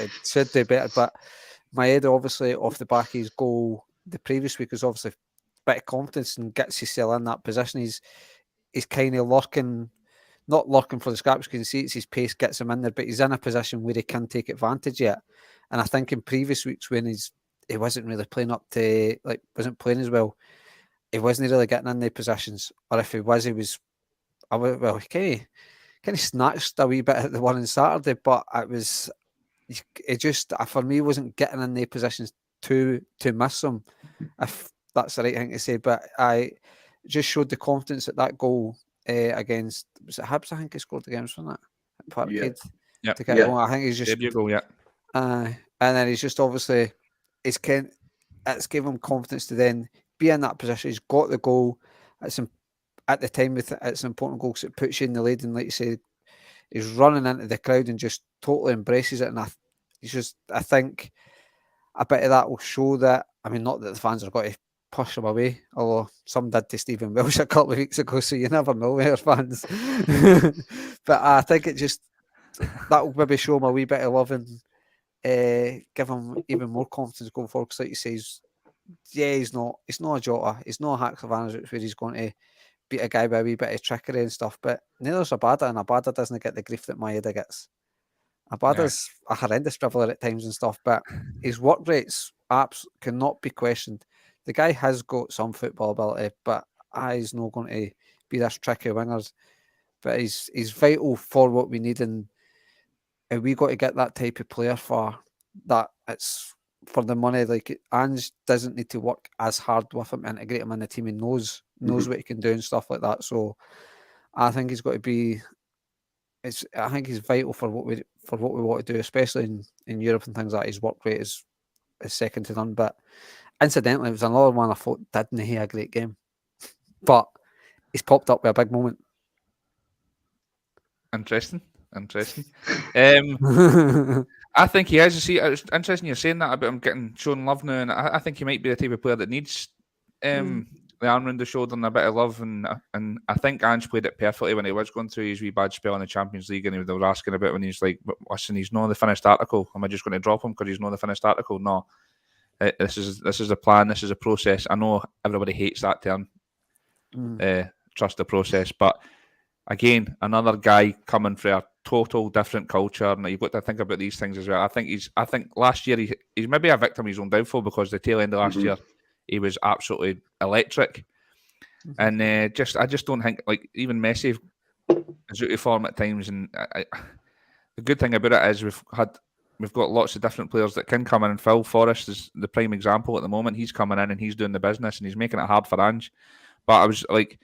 It should do better. But Maeda obviously off the back of his goal the previous week is obviously a bit of confidence and gets himself in that position. He's kind of not lurking for the scraps because you see it's his pace gets him in there, but he's in a position where he can take advantage yet. And I think in previous weeks when he wasn't really playing up to wasn't playing as well, he wasn't really getting in the positions. Or if he was, he kind of snatched a wee bit at the one on Saturday, but it just for me wasn't getting in the positions to miss them, if that's the right thing to say. But I just showed the confidence at that goal against, was it Hibs? I think he scored against, wasn't it? Parkhead. Yeah. To get it going. I think he's just debut goal, yeah. And then he's just obviously it's given him confidence to then be in that position. He's got the goal. At the time it's an important goal because it puts you in the lead, and like you say, he's running into the crowd and just totally embraces it. And I think a bit of that will show that. I mean, not that the fans are going to push him away, although some did to Stephen Welsh a couple of weeks ago, so you never know with our fans. But I think it just that will maybe show him a wee bit of love and give him even more confidence going forward. Because like you say, he's not a Jota, he's not a Haksavanovic where he's going to beat a guy by a wee bit of trickery and stuff, but neither's Abada, and Abada doesn't get the grief that Maeda gets. Abada's a horrendous dribbler at times and stuff, but his work rates cannot be questioned. The guy has got some football ability, but he's not going to be this tricky wingers. But he's vital for what we need, and we got to get that type of player for that. It's for the money. Like Ange doesn't need to work as hard with him, integrate him in the team. He knows what he can do and stuff like that. So I think he's got to be. I think he's vital for what we want to do, especially in Europe and things like that. His work rate is second to none. But incidentally, it was another one I thought didn't he a great game, but he's popped up with a big moment. Interesting. I think he has. See, it's interesting you're saying that about him getting shown love now, and I think he might be the type of player that needs the arm round the shoulder and a bit of love, and I think Ange played it perfectly when he was going through his wee bad spell in the Champions League, and they were asking about when he's like, listen, he's not the finished article. Am I just going to drop him because he's not the finished article? No. This is a plan. This is a process. I know everybody hates that term, trust the process. But again, another guy coming from a total different culture. And you've got to think about these things as well. I think last year he's maybe a victim of his own downfall, because the tail end of last year he was absolutely electric. And I just don't think, like, even Messi is out of form at times. And the good thing about it is we've got lots of different players that can come in, and Phil Forrest is the prime example at the moment. He's coming in and he's doing the business and he's making it hard for Ange. But I was like,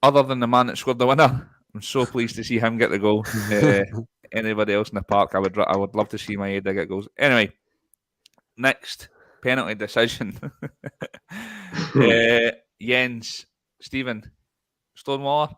other than the man that scored the winner, I'm so pleased to see him get the goal. Anybody else in the park, I would love to see Maeda get goals. Anyway, next penalty decision. Jens, Stephen, Stonewall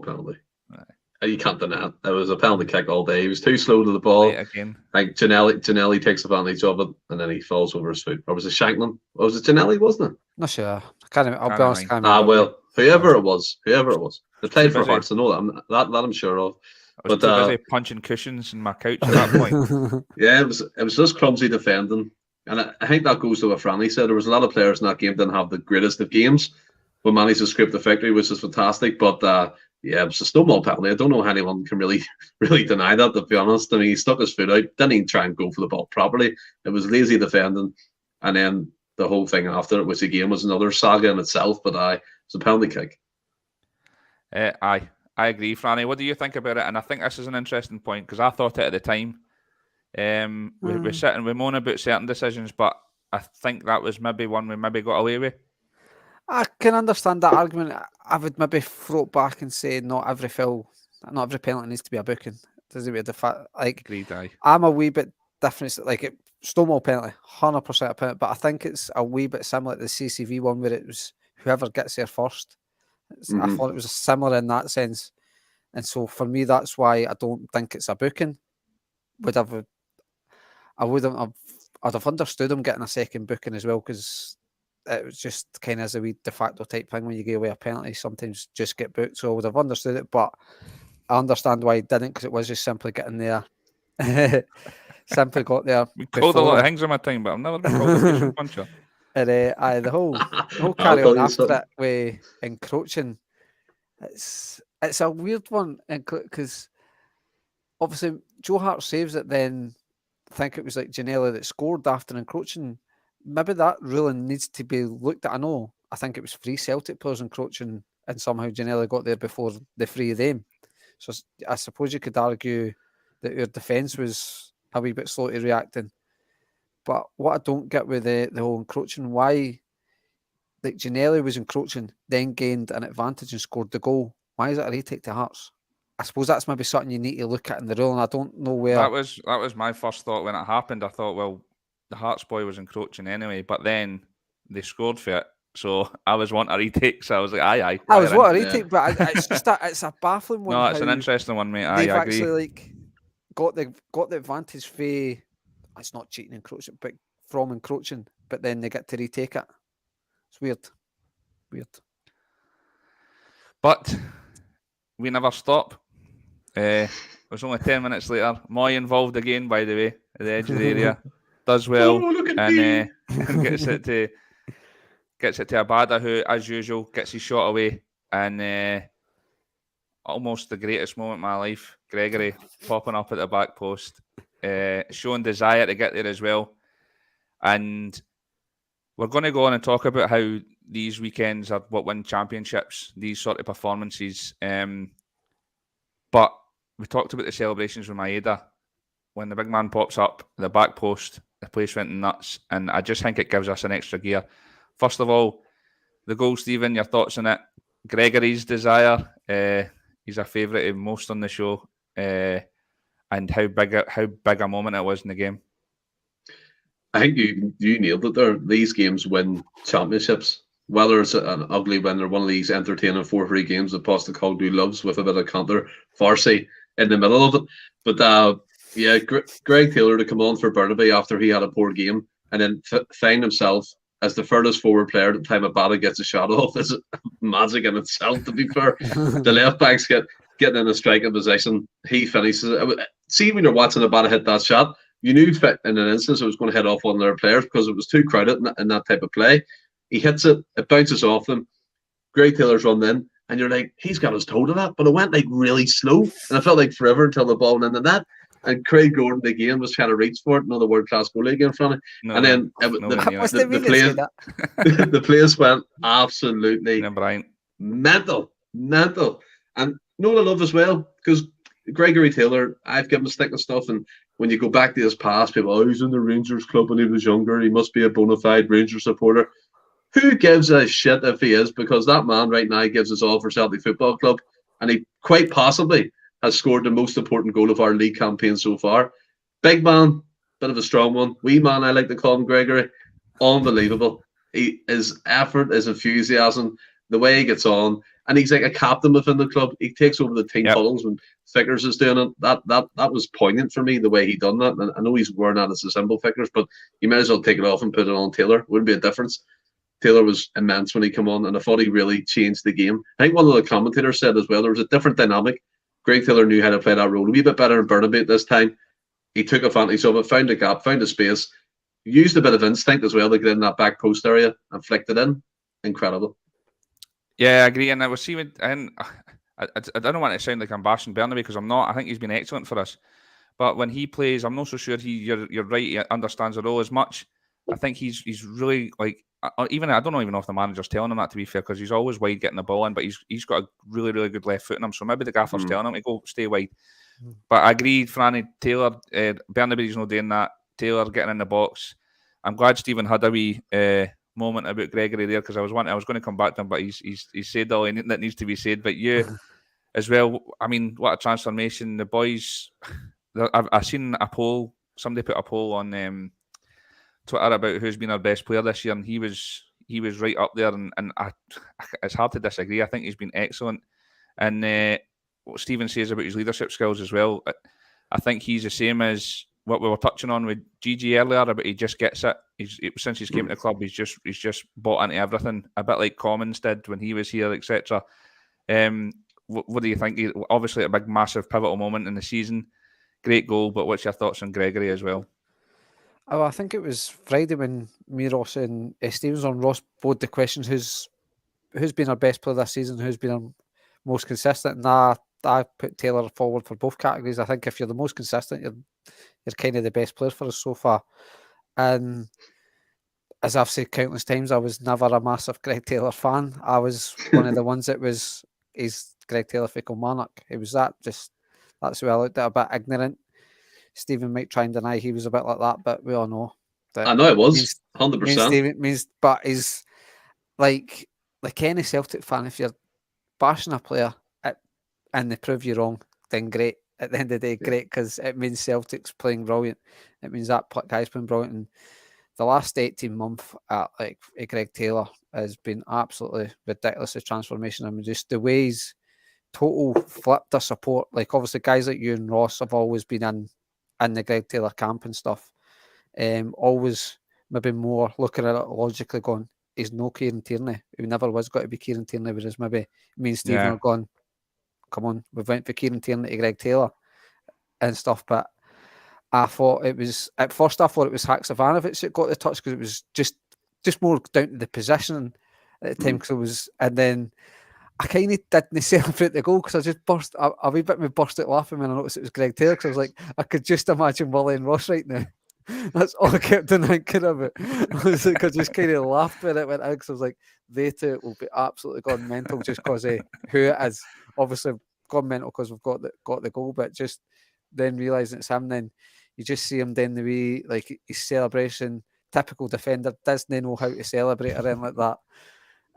penalty. Right. You can't deny it. It was a penalty kick all day. He was too slow to the ball. Right, again. Like Janelli takes advantage of it, and then he falls over his foot. Or was it Shankland? Or was it Janelli, wasn't it? Not sure. I can't even, I'll be honest. Well, whoever it was. They played for Hearts. I know that. That I'm sure of. I was too busy punching cushions in my couch at that point. Yeah, it was just clumsy defending. And I think that goes to what Franny said. There was a lot of players in that game that didn't have the greatest of games, but managed to scrape the victory, which is fantastic. But yeah, it was a Stonewall penalty. I don't know how anyone can really deny that, to be honest. I mean, he stuck his foot out, didn't even try and go for the ball properly. It was lazy defending. And then the whole thing after it, which again was another saga in itself, but it's a penalty kick. I agree, Franny. What do you think about it? And I think this is an interesting point, because I thought it at the time. We're sitting, we moan about certain decisions, but I think that was maybe one we maybe got away with. I can understand that argument. I would maybe throw it back and say not every penalty needs to be a booking. Doesn't be a fact. Like, agreed, aye. I'm a wee bit different. Like, Stonewall penalty, 100% a penalty, but I think it's a wee bit similar to the CCV one, where it was whoever gets there first. I thought it was similar in that sense, and so for me, that's why I don't think it's a booking. I'd have understood him getting a second booking as well, because it was just kind of as a wee de facto type thing. When you give away a penalty, sometimes just get booked. So I would have understood it, but I understand why he didn't, because it was just simply getting there. Simply got there. We called a lot of things in my time, but I've never been called a cushion puncher. And the whole carry on after it with encroaching, it's a weird one, because obviously Joe Hart saves it. Then I think it was like Janelli that scored after encroaching. Maybe that ruling needs to be looked at. I think it was 3 Celtic players encroaching, and somehow Janelli got there before the 3 of them. So I suppose you could argue that our defence was a wee bit slow to reacting. But what I don't get with the whole encroaching, why, like, Janelli was encroaching, then gained an advantage and scored the goal. Why is it a retake to Hearts? I suppose that's maybe something you need to look at in the ruling. I don't know where. That was my first thought when it happened. I thought, well, the Hearts boy was encroaching anyway, but then they scored for it. So I was wanting a retake. So I was like, aye. I was wanting a retake, but it's just it's a baffling one. No, it's an interesting one, mate. I agree. Actually, got the advantage for, it's not cheating encroaching, but from encroaching, but then they get to retake it. It's weird. But we never stop. It was only 10 minutes later. Moy involved again, by the way, at the edge of the area. Does well, and gets it to Abada, who, as usual, gets his shot away. And almost the greatest moment of my life, Gregory popping up at the back post, showing desire to get there as well. And we're going to go on and talk about how these weekends are what win championships, these sort of performances. But we talked about the celebrations with Maeda. When the big man pops up, the back post, the place went nuts. And I just think it gives us an extra gear. First of all, the goal, Stephen, your thoughts on it. Gregory's desire. He's a favourite of most on the show. And how big a moment it was in the game. I think you nailed it there. These games win championships. Whether it's an ugly win or one of these entertaining 4-3 games that Postecoglou loves with a bit of ContraVARsy in the middle of it. But yeah, Greg Taylor to come on for Burnaby after he had a poor game and then find himself as the furthest forward player at the time Abada gets a shot off is magic in itself, to be fair. The left backs getting in a striking position. He finishes it. See, when you're watching Abada hit that shot, you knew in an instance it was going to hit off one of their players because it was too crowded in that type of play. He hits it, it bounces off them. Greg Taylor's run in, and you're like, he's got his toe to that, but it went like really slow, and it felt like forever until the ball went in the net. And Craig Gordon again was trying to reach for it, another world-class goalie again from it. And then the place went absolutely mental. And no one I love as well, because Gregory Taylor, I've given him stick and stuff, and when you go back to his past, people, oh, he's in the Rangers club when he was younger, he must be a bona fide Rangers supporter. Who gives a shit if he is? Because that man right now gives us all for Celtic Football Club, and he quite possibly has scored the most important goal of our league campaign so far. Big man, bit of a strong one. Wee man, I like to call him Gregory. Unbelievable. His effort, his enthusiasm, the way he gets on, and he's like a captain within the club. He takes over the team huddles when Vickers is doing it. That was poignant for me, the way he done that. And I know he's wearing that as a symbol, Vickers, but you might as well take it off and put it on Taylor. Wouldn't be a difference. Taylor was immense when he came on, and I thought he really changed the game. I think one of the commentators said as well, there was a different dynamic. Greg Taylor knew how to play that role a wee bit better than Burnaby this time. He took advantage of it, found a gap, found a space, used a bit of instinct as well to get in that back post area and flicked it in. Incredible. Yeah, I agree. And I was seeing, and I don't want to sound like I'm bashing Burnaby because I'm not. I think he's been excellent for us. But when he plays, I'm not so sure you're right, he understands the role as much. I think he's really like, even I don't even know if the manager's telling him that, to be fair, because he's always wide getting the ball in, but he's got a really, really good left foot in him. So maybe the gaffer's telling him to go stay wide. But I agree, Franny, Taylor, Burnaby's not doing that. Taylor getting in the box. I'm glad Stephen had a wee moment about Gregory there, because I was going to come back to him, but he's said all that needs to be said. But you as well, I mean, what a transformation. The boys, I've seen a poll, somebody put a poll on Twitter about who's been our best player this year, and he was right up there, and it's hard to disagree. I think he's been excellent, and what Stephen says about his leadership skills as well, I think he's the same as what we were touching on with Gigi earlier, but he just gets it. Since he's came to the club, he's just bought into everything, a bit like Commons did when he was here, etc. What do you think? Obviously a big, massive, pivotal moment in the season. Great goal, but what's your thoughts on Gregory as well? Oh, I think it was Friday when me, Ross, and Stevens on Ross both the questions: who's been our best player this season? Who's been our most consistent? And I put Taylor forward for both categories. I think if you're the most consistent, you're kind of the best player for us so far. And as I've said countless times, I was never a massive Greg Taylor fan. I was one of the ones that he's Greg Taylor for Kilmarnock. It was that's who I looked at, a bit ignorant. Stephen might try and deny he was a bit like that, but we all know that. I know it was 100%. But he's like any Celtic fan. If you're bashing a player and they prove you wrong, then great. At the end of the day, great, because it means Celtic's playing brilliant. It means that guy's been brilliant. And the last 18 months at Greg Taylor has been absolutely ridiculous. The transformation. I mean, just the ways total flipped the support. Like, obviously, guys like you and Ross have always been in the Greg Taylor camp and stuff. Always maybe more looking at it logically, going, he's no Kieran Tierney. He never was got to be Kieran Tierney, whereas maybe me and Stephen are going, come on, we've went for Kieran Tierney to Greg Taylor and stuff. But I thought it was, at first I thought it was Haksabanovic that got the touch, because it was just more down to the position at the time. Because it was, and then I kind of didn't celebrate the goal, because I just burst a wee bit. Me burst out laughing when I noticed it was Greg Taylor, because I was like, I could just imagine Willie and Ross right now. That's all I kept thinking about. I just kind of laughed when it went out, because I was like, they two will be absolutely gone mental just because of who it is. Obviously, gone mental because we've got the goal, but just then realising it's him, then you just see him then the way, like, his celebration, typical defender, doesn't know how to celebrate or anything like that.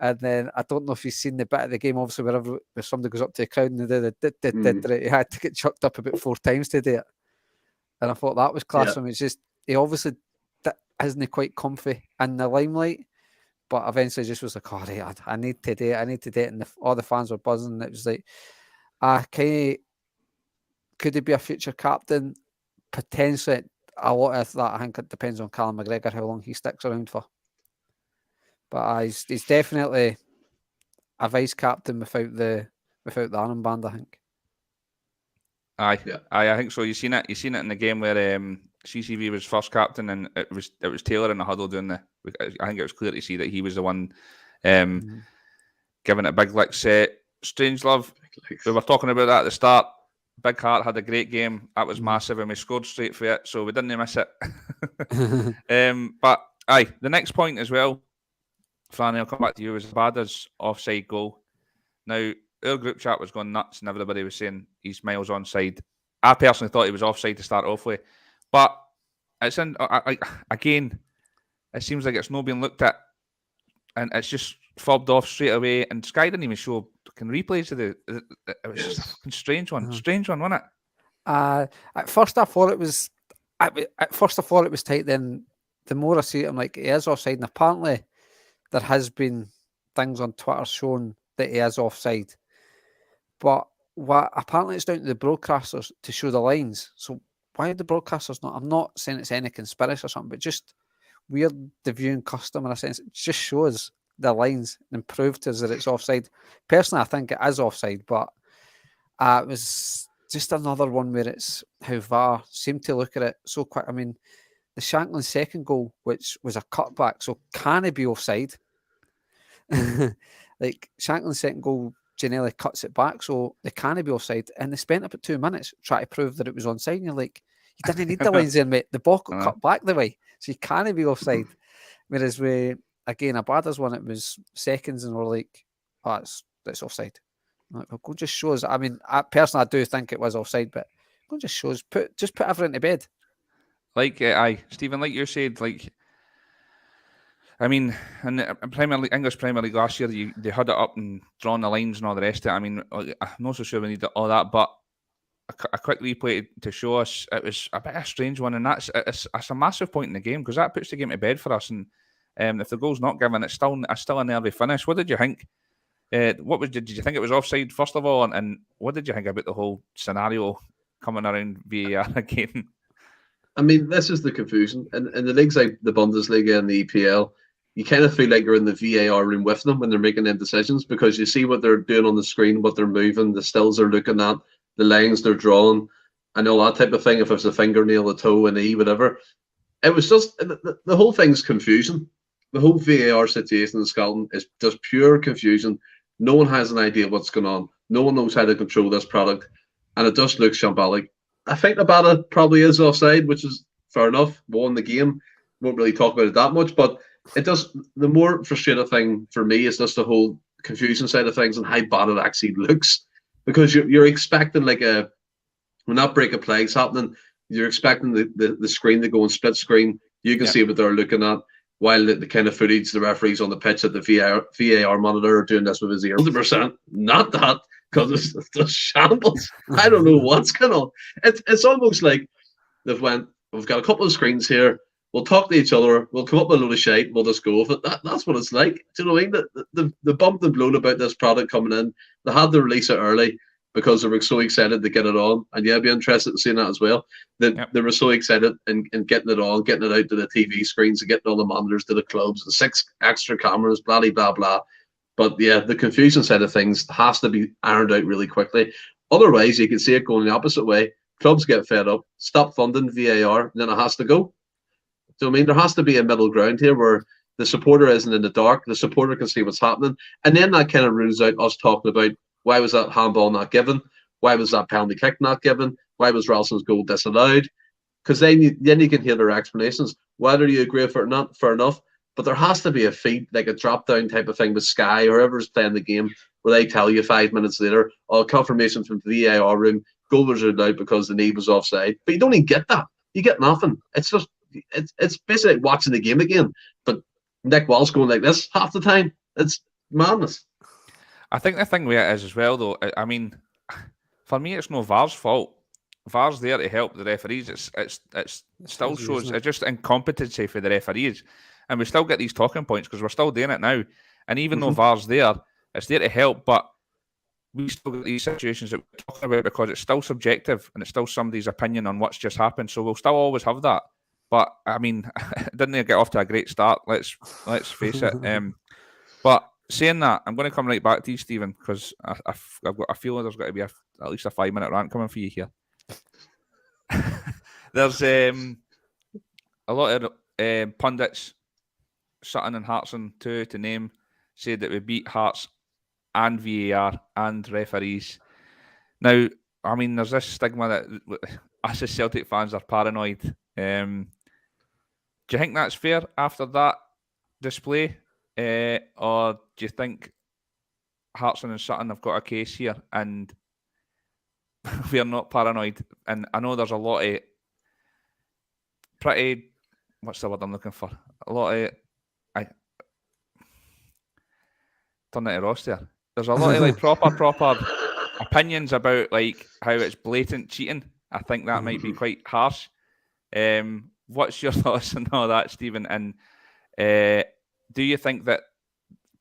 And then I don't know if you've seen the bit of the game, obviously, where somebody goes up to the crowd and he had to get chucked up about 4 times to do it. And I thought that was class from him. It's just, he obviously isn't quite comfy in the limelight, but eventually just was like, oh, I need to do it. And all the fans were buzzing. And it was like, could he be a future captain? Potentially. A lot of that, I think it depends on Callum McGregor, how long he sticks around for. But he's definitely a vice captain without the armband, I think. I think so. You seen it in the game where CCV was first captain, and it was Taylor in the huddle doing I think it was clear to see that he was the one giving it big licks. Strangelove, we were talking about that at the start. Big Heart had a great game. That was massive, and we scored straight for it, so we didn't miss it. But the next point as well, Franny, I'll come back to you. As bad as offside goal. Now, our group chat was going nuts, and everybody was saying he's miles onside. I personally thought he was offside to start off with, but it's again. It seems like it's not being looked at, and it's just fobbed off straight away. And Sky didn't even show replays of it was just a strange one, wasn't it? At first I thought it was. At first I thought it was tight. Then the more I see it, I'm like, he is offside. And apparently, there has been things on Twitter showing that he is offside. But apparently it's down to the broadcasters to show the lines. So why are the broadcasters not? I'm not saying it's any conspiracy or something, but just weird the viewing custom in a sense. It just shows the lines and proves to us that it's offside. Personally, I think it is offside, but it was just another one where it's how VAR seemed to look at it so quick. I mean, the Shankland second goal, which was a cutback, so can it be offside? Like Shankland's second goal, Janelli cuts it back, so they can't be offside. And they spent about 2 minutes trying to prove that it was onside. And you're like, you didn't need the lines there, mate. The ball got cut back the way, so you can't be offside. Whereas again, a Badders one, it was seconds, and we're like, oh, that's offside. Like, go just shows. I mean, personally, I do think it was offside, but go just shows. Just put everything to bed. Like, Stephen, like you said, like, I mean, in the English Premier League last year, they had it up and drawn the lines and all the rest of it. I mean, I'm not so sure we need all that, but a quick replay to show us it was a bit of a strange one, and that's a massive point in the game because that puts the game to bed for us. And if the goal's not given, it's still a nervy finish. What did you think? Did you think it was offside first of all, and what did you think about the whole scenario coming around VAR again? I mean, this is the confusion. In the leagues like the Bundesliga and the EPL, you kind of feel like you're in the VAR room with them when they're making them decisions because you see what they're doing on the screen, what they're moving, the stills they're looking at, the lines they're drawing, and all that type of thing. If it's a fingernail, a toe, an E, whatever. It was just, the whole thing's confusion. The whole VAR situation in Scotland is just pure confusion. No one has an idea what's going on. No one knows how to control this product, and it just looks shambolic. I think Abada probably is offside, which is fair enough. Won the game. Won't really talk about it that much, but it does. The more frustrating thing for me is just the whole confusion side of things and how bad it actually looks, because you're expecting like when that break of play's happening, you're expecting the screen to go on split screen. You can see what they're looking at, while the kind of footage the referees on the pitch at the VAR monitor are doing this with his ear. 100% not that, because it's just shambles. I don't know what's going on. It's almost like we've got a couple of screens here. We'll talk to each other. We'll come up with a load of shite. We'll just go with it. That's what it's like. Do you know what I mean? The bumped and blown about this product coming in. They had to release it early because they were so excited to get it on. And yeah, I'd be interested in seeing that as well. They were so excited in getting it on, getting it out to the TV screens and getting all the monitors to the clubs and 6 extra cameras, blah, blah, blah. But yeah, the confusion side of things has to be ironed out really quickly. Otherwise, you can see it going the opposite way. Clubs get fed up, stop funding VAR, and then it has to go. So, I mean, there has to be a middle ground here where the supporter isn't in the dark, the supporter can see what's happening, and then that kind of rules out us talking about why was that handball not given, why was that penalty kick not given, why was Ralston's goal disallowed, because then you can hear their explanations. Whether you agree with it or not, fair enough, but there has to be a feed, like a drop-down type of thing with Sky or whoever's playing the game, where they tell you 5 minutes later, confirmation from the VAR room, goal was ruled out because the knee was offside. But you don't even get that. You get nothing. It's basically like watching the game again, but Nick Walsh going like this half the time. It's madness. I think the thing with it is as well, though, I mean, for me, it's no VAR's fault. VAR's there to help the referees. It still shows it's just incompetency for the referees, and we still get these talking points because we're still doing it now. And even though VAR's there, it's there to help, but we still get these situations that we're talking about because it's still subjective and it's still somebody's opinion on what's just happened. So we'll still always have that. But I mean, didn't get off to a great start. Let's face it. But saying that, I'm going to come right back to you, Stephen, because I've got a feeling there's got to be at least a 5-minute rant coming for you here. There's a lot of pundits, Sutton and Hartson, two to name, said that we beat Hearts and VAR and referees. Now, I mean, there's this stigma that us as Celtic fans are paranoid. Do you think that's fair after that display? Or do you think Hartson and Sutton have got a case here and we're not paranoid? And I know there's a lot of pretty, what's the word I'm looking for? A lot of, turn it to Ross there. There's a lot of like proper opinions about like how it's blatant cheating. I think that might be quite harsh. What's your thoughts on all that, Stephen? And do you think that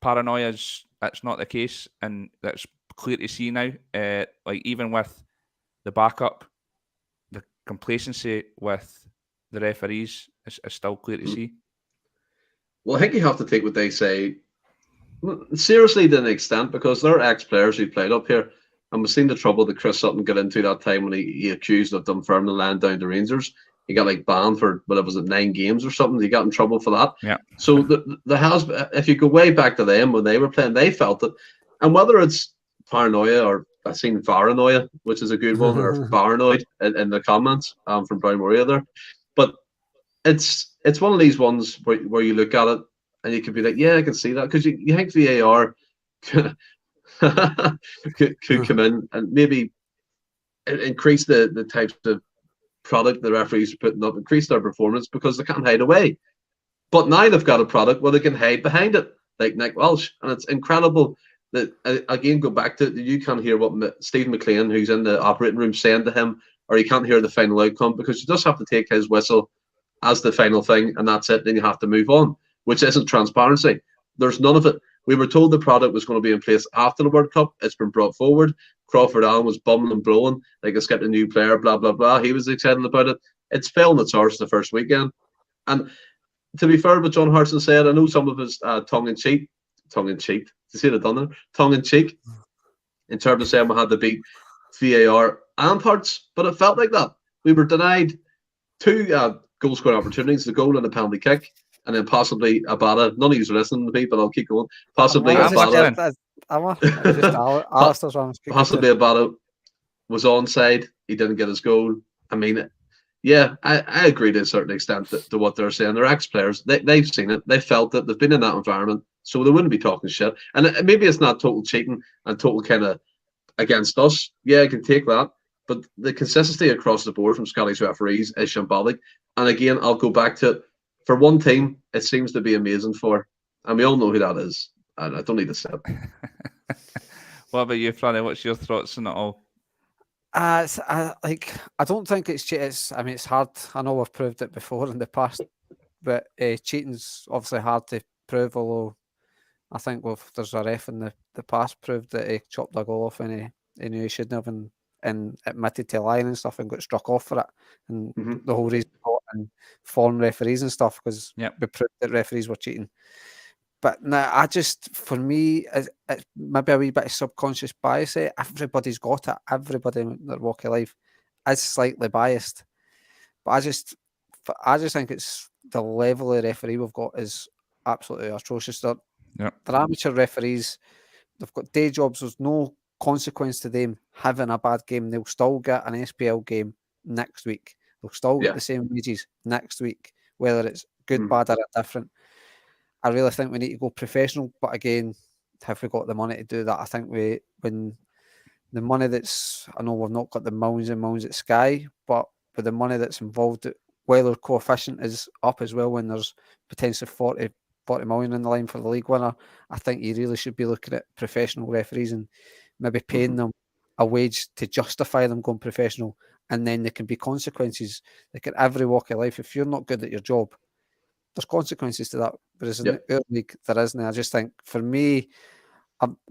paranoia's that's not the case and that's clear to see now? Like even with the backup, the complacency with the referees is still clear to see. Well, I think you have to take what they say seriously to an extent, because they're ex-players who played up here, and we've seen the trouble that Chris Sutton got into that time when he accused of Dunfermline laying down to Rangers. He got like banned for, what was it, 9 games or something. He got in trouble for that. Yeah. So the has, if you go way back to them when they were playing, they felt it. And whether it's paranoia or I've seen varanoia, which is a good one, or paranoid in the comments from Brian Murray there, but it's one of these ones where you look at it and you could be like, yeah, I can see that, because you think VAR could come in and maybe increase the types of product the referees are putting up, increase their performance, because they can't hide away. But now they've got a product where they can hide behind it, like Nick Welsh, and it's incredible that, again, go back to, you can't hear what Stephen McLean, who's in the operating room, saying to him, or you can't hear the final outcome, because you just have to take his whistle as the final thing, and that's it. Then you have to move on, which isn't transparency. There's none of it. We were told the product was going to be in place after the World Cup. It's been brought forward. Crawford Allen was bumming and blowing like it's getting a new player, blah, blah, blah. He was excited about it. It's fell on its arse the first weekend. And to be fair, what John Hartson said, I know some of his tongue-in-cheek, to see it done there, tongue-in-cheek, in terms of saying we had to beat VAR and Hearts, but it felt like that. We were denied 2 goal-scoring opportunities, the goal and the penalty kick, and then possibly Abada. None of you are listening to me, but I'll keep going. Possibly Abada. Possibly Abada was onside. He didn't get his goal. I mean, yeah, I agree to a certain extent to what they're saying. They're ex-players. They've seen it. They felt it. They've been in that environment, so they wouldn't be talking shit. And maybe it's not total cheating and total kind of against us. Yeah, I can take that. But the consistency across the board from Scottish referees is shambolic. And again, I'll go back to, for one team, it seems to be amazing for, and we all know who that is. And I don't need to say it. What about you, Franny? What's your thoughts on it all? I don't think it's cheating. I mean, it's hard. I know we've proved it before in the past, but cheating's obviously hard to prove. Although I think there's a ref in the past proved that he chopped a goal off and he knew he shouldn't have, and admitted to lying and stuff and got struck off for it. And the whole reason and foreign referees and stuff, because we proved that referees were cheating. But now, for me, it's maybe a wee bit of subconscious bias. Everybody's got it. Everybody in their walk of life is slightly biased. But I just think it's the level of referee we've got is absolutely atrocious. They're amateur referees. They've got day jobs. There's no consequence to them having a bad game. They'll still get an SPL game next week. They'll still get the same wages next week, whether it's good, bad, or different. I really think we need to go professional, but again, have we got the money to do that? I think when the money I know we've not got the millions and millions at Sky, but with the money that's involved, Weller coefficient is up as well when there's potentially 40 million in the line for the league winner. I think you really should be looking at professional referees and maybe paying them a wage to justify them going professional, and then there can be consequences. Like in every walk of life, if you're not good at your job, there's consequences to that. Whereas in the early league, there isn't. I just think, for me,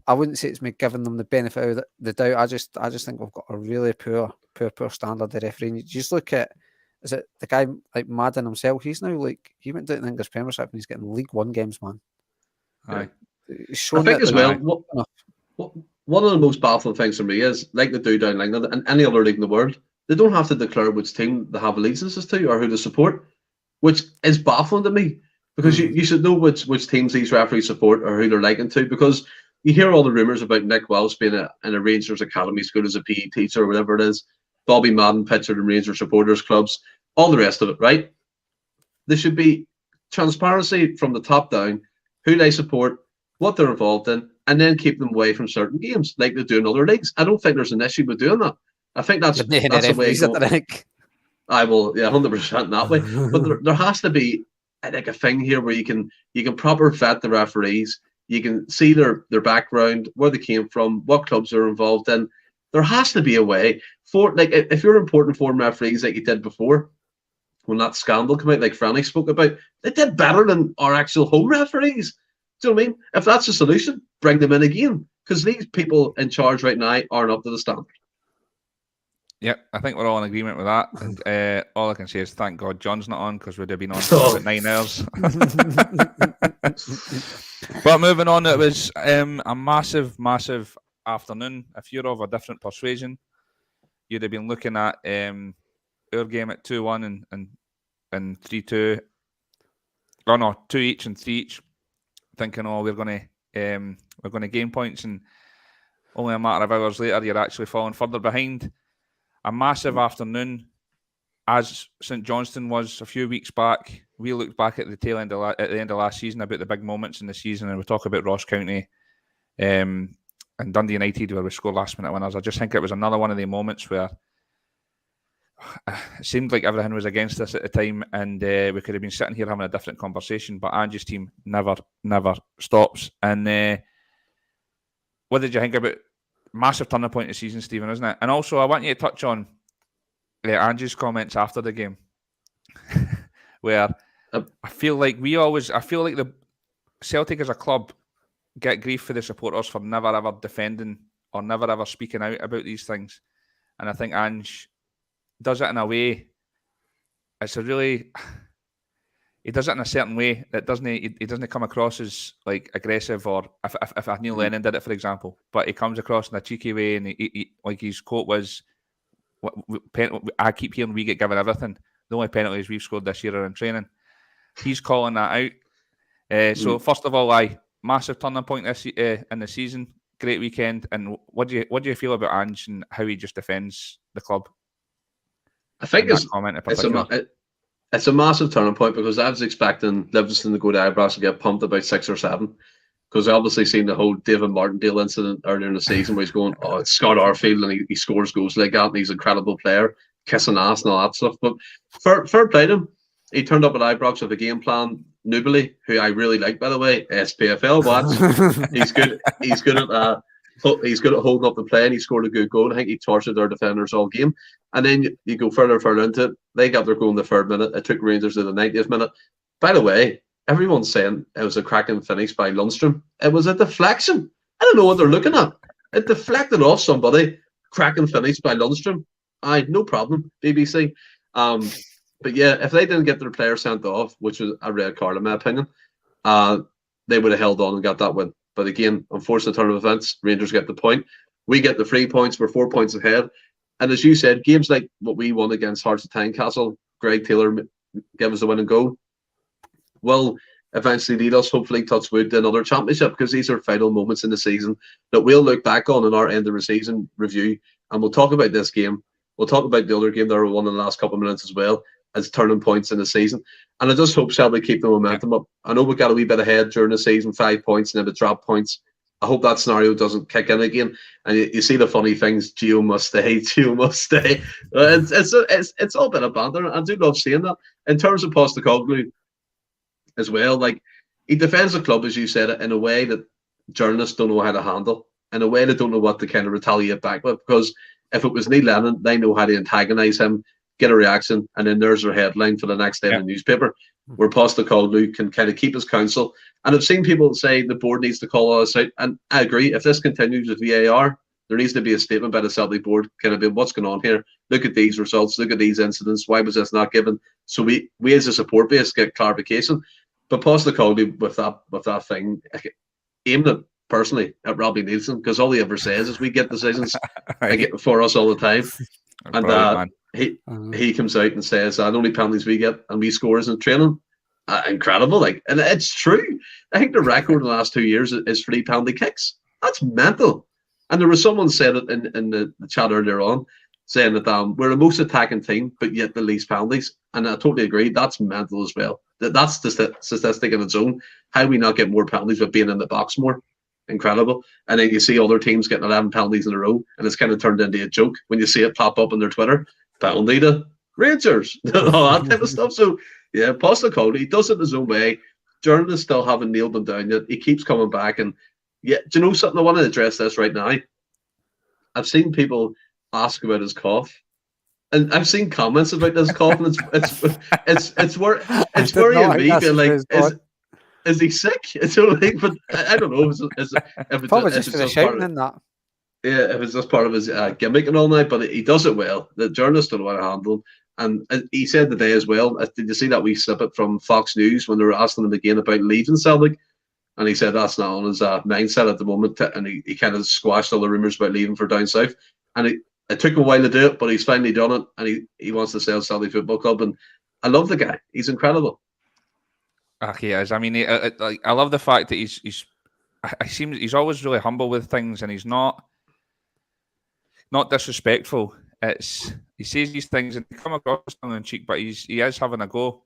I wouldn't say it's me giving them the benefit of the doubt. I just think we've got a really poor standard of refereeing. You just look at Is it the guy like Madden himself? He's now like, he went down to the English Premiership and he's getting League One games, man. Aye. He's shown I think that as well, one of the most baffling things for me is, like they do down in England and any other league in the world, they don't have to declare which team they have allegiances to or who to support, which is baffling to me, because you should know which teams these referees support or who they're likened to, because you hear all the rumours about Nick Welsh being in a Rangers academy school as a PE teacher or whatever it is, Bobby Madden pictured in Rangers supporters clubs, all the rest of it, right? There should be transparency from the top down, who they support, what they're involved in, and then keep them away from certain games like they do in other leagues. I don't think there's an issue with doing that. I think that's a way. I will, 100% that way. But there has to be like a thing here where you can proper vet the referees. You can see their background, where they came from, what clubs they're involved in. There has to be a way for, like, if you're importing foreign referees like you did before, when that scandal came out, like Franny spoke about, they did better than our actual home referees. Do you know what I mean? If that's the solution, bring them in again, because these people in charge right now aren't up to the standard. Yep, I think we're all in agreement with that. And all I can say is thank God John's not on, because we'd have been on for about 9 hours. But moving on, it was a massive, massive afternoon. If you're of a different persuasion, you'd have been looking at our game at 2-1 and 3-2. Oh no, 2 each and 3 each. Thinking, we're going to gain points, and only a matter of hours later, you're actually falling further behind. A massive afternoon, as St Johnstone was a few weeks back. We looked back at the tail end at the end of last season about the big moments in the season, and we talk about Ross County and Dundee United where we scored last minute winners. I just think it was another one of the moments where it seemed like everything was against us at the time, and we could have been sitting here having a different conversation, but Angie's team never stops. And what did you think about massive turning point of the season, Stephen, isn't it? And also, I want you to touch on Angie's comments after the game, where I feel like the Celtic as a club get grief for the supporters for never ever defending or never ever speaking out about these things. And I think Ange does it in a way, he does it in a certain way that he doesn't come across as like aggressive, or if Neil Lennon did it, for example, but he comes across in a cheeky way, and he like his quote was, I keep hearing we get given everything. The only penalties we've scored this year are in training. He's calling that out. So first of all, massive turning point in the season, great weekend. And what do you feel about Ange and how he just defends the club? I think it's a massive turning point, because I was expecting Livingston to go to Ibrox and get pumped about 6 or 7, because I obviously seen the whole David Martindale incident earlier in the season where he's going, it's Scott Arfield, and he scores goals like that, and he's an incredible player, kissing ass and all that stuff. But fair play to him. He turned up at Ibrox with a game plan. Nubili, who I really like, by the way, SPFL watch. He's good at holding up the play, and he scored a good goal. I think he tortured their defenders all game. And then you go further into it. They got their goal in the 3rd minute. It took Rangers to the 90th minute. By the way, everyone's saying it was a cracking finish by Lundstrom. It was a deflection. I don't know what they're looking at. It deflected off somebody. Cracking finish by Lundstrom. No problem, BBC. But yeah, if they didn't get their player sent off, which was a red card in my opinion, they would have held on and got that win. But again, unfortunate turn of events, Rangers get the point. We get the 3 points. We're 4 points ahead. And as you said, games like what we won against Hearts of Tynecastle, Greg Taylor gave us the winning goal, will eventually lead us, hopefully, touch wood, to another championship, because these are final moments in the season that we'll look back on in our end of the season review. And we'll talk about this game. We'll talk about the other game that we won in the last couple of minutes as well, as turning points in the season. And I just hope Shelby keep the momentum up. I know we got a wee bit ahead during the season, 5 points, and then we drop points. I hope that scenario doesn't kick in again. And you see the funny things, Gio must stay, Gio must stay. It's all been a banter. I do love seeing that. In terms of Postecoglou as well, like, he defends the club, as you said, in a way that journalists don't know how to handle, in a way they don't know what to kind of retaliate back with, because if it was Neil Lennon, they know how to antagonise him, get a reaction, and then there's their headline for the next day in the newspaper, where Postecoglou can kind of keep his counsel. And I've seen people say the board needs to call us out, and I agree. If this continues with VAR, there needs to be a statement by the Celtic board, kind of be what's going on here. look at these results, look at these incidents. Why was this not given? So we as a support base get clarification. But Postecoglou with that thing, aimed it personally at Robbie Nielsen, because all he ever says is we get decisions for us all the time. And he comes out and says the only penalties we get and we score is in training. Incredible, and it's true. I think the record in the last 2 years is 3 penalty kicks. That's mental. And there was someone said it in the chat earlier on, saying that we're the most attacking team, but yet the least penalties. And I totally agree. That's mental as well. That's the statistic in its own. How we not get more penalties with being in the box more? Incredible. And then you see other teams getting 11 penalties in a row, and it's kind of turned into a joke when you see it pop up on their Twitter. Penalty to Rangers, all that type of stuff. So yeah, Postecoglou, he does it his own way. Journalists still haven't nailed him down yet. He keeps coming back, and yeah, do you know something? I want to address this right now. I've seen people ask about his cough, and I've seen comments about this cough, and it's worrying me. Being like, is he sick? It's only, but I don't know. If probably just for the shouting and that. Yeah, if it's just part of his gimmick and all that, but he does it well. The journalists don't know how to handle him. And he said today as well, did you see that wee snippet from Fox News when they were asking him again about leaving Celtic? And he said that's not on his mindset at the moment. And he kind of squashed all the rumours about leaving for down south. And it took him a while to do it, but he's finally done it. And he wants to sell Celtic Football Club. And I love the guy. He's incredible. He is. I mean, I love the fact that he's always really humble with things, and he's not disrespectful. He says these things and they come across tongue in cheek, but he is having a go.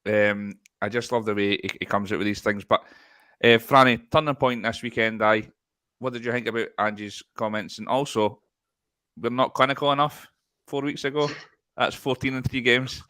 I just love the way he comes out with these things. But Franny, turning point this weekend, what did you think about Angie's comments? And also, we're not clinical enough 4 weeks ago. That's 14 in 3 games.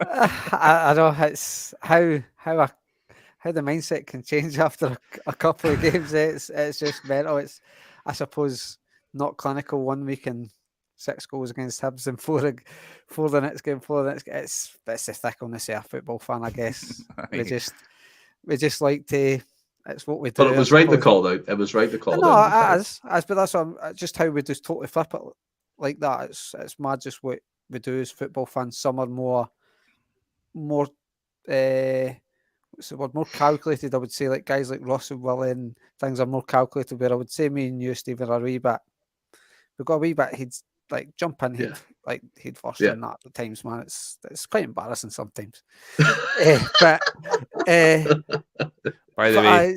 I know it's how the mindset can change after a couple of games. It's just mental. It's, I suppose, not clinical 1 week and 6 goals against Hibs and four the next game. It's the thickness of a football fan, I guess. we just like to. It's what we do. But it was right to call out. It was right to call out. No, but that's just how we just totally flip it like that. It's mad just what we do as football fans. Some are more more calculated, I would say, like guys like Ross and Willie and things are more calculated, where I would say me and you, Stephen, are a wee bit, we've got a wee bit, he'd like jump in, he'd first in that at times, man. It's quite embarrassing sometimes. But by the way,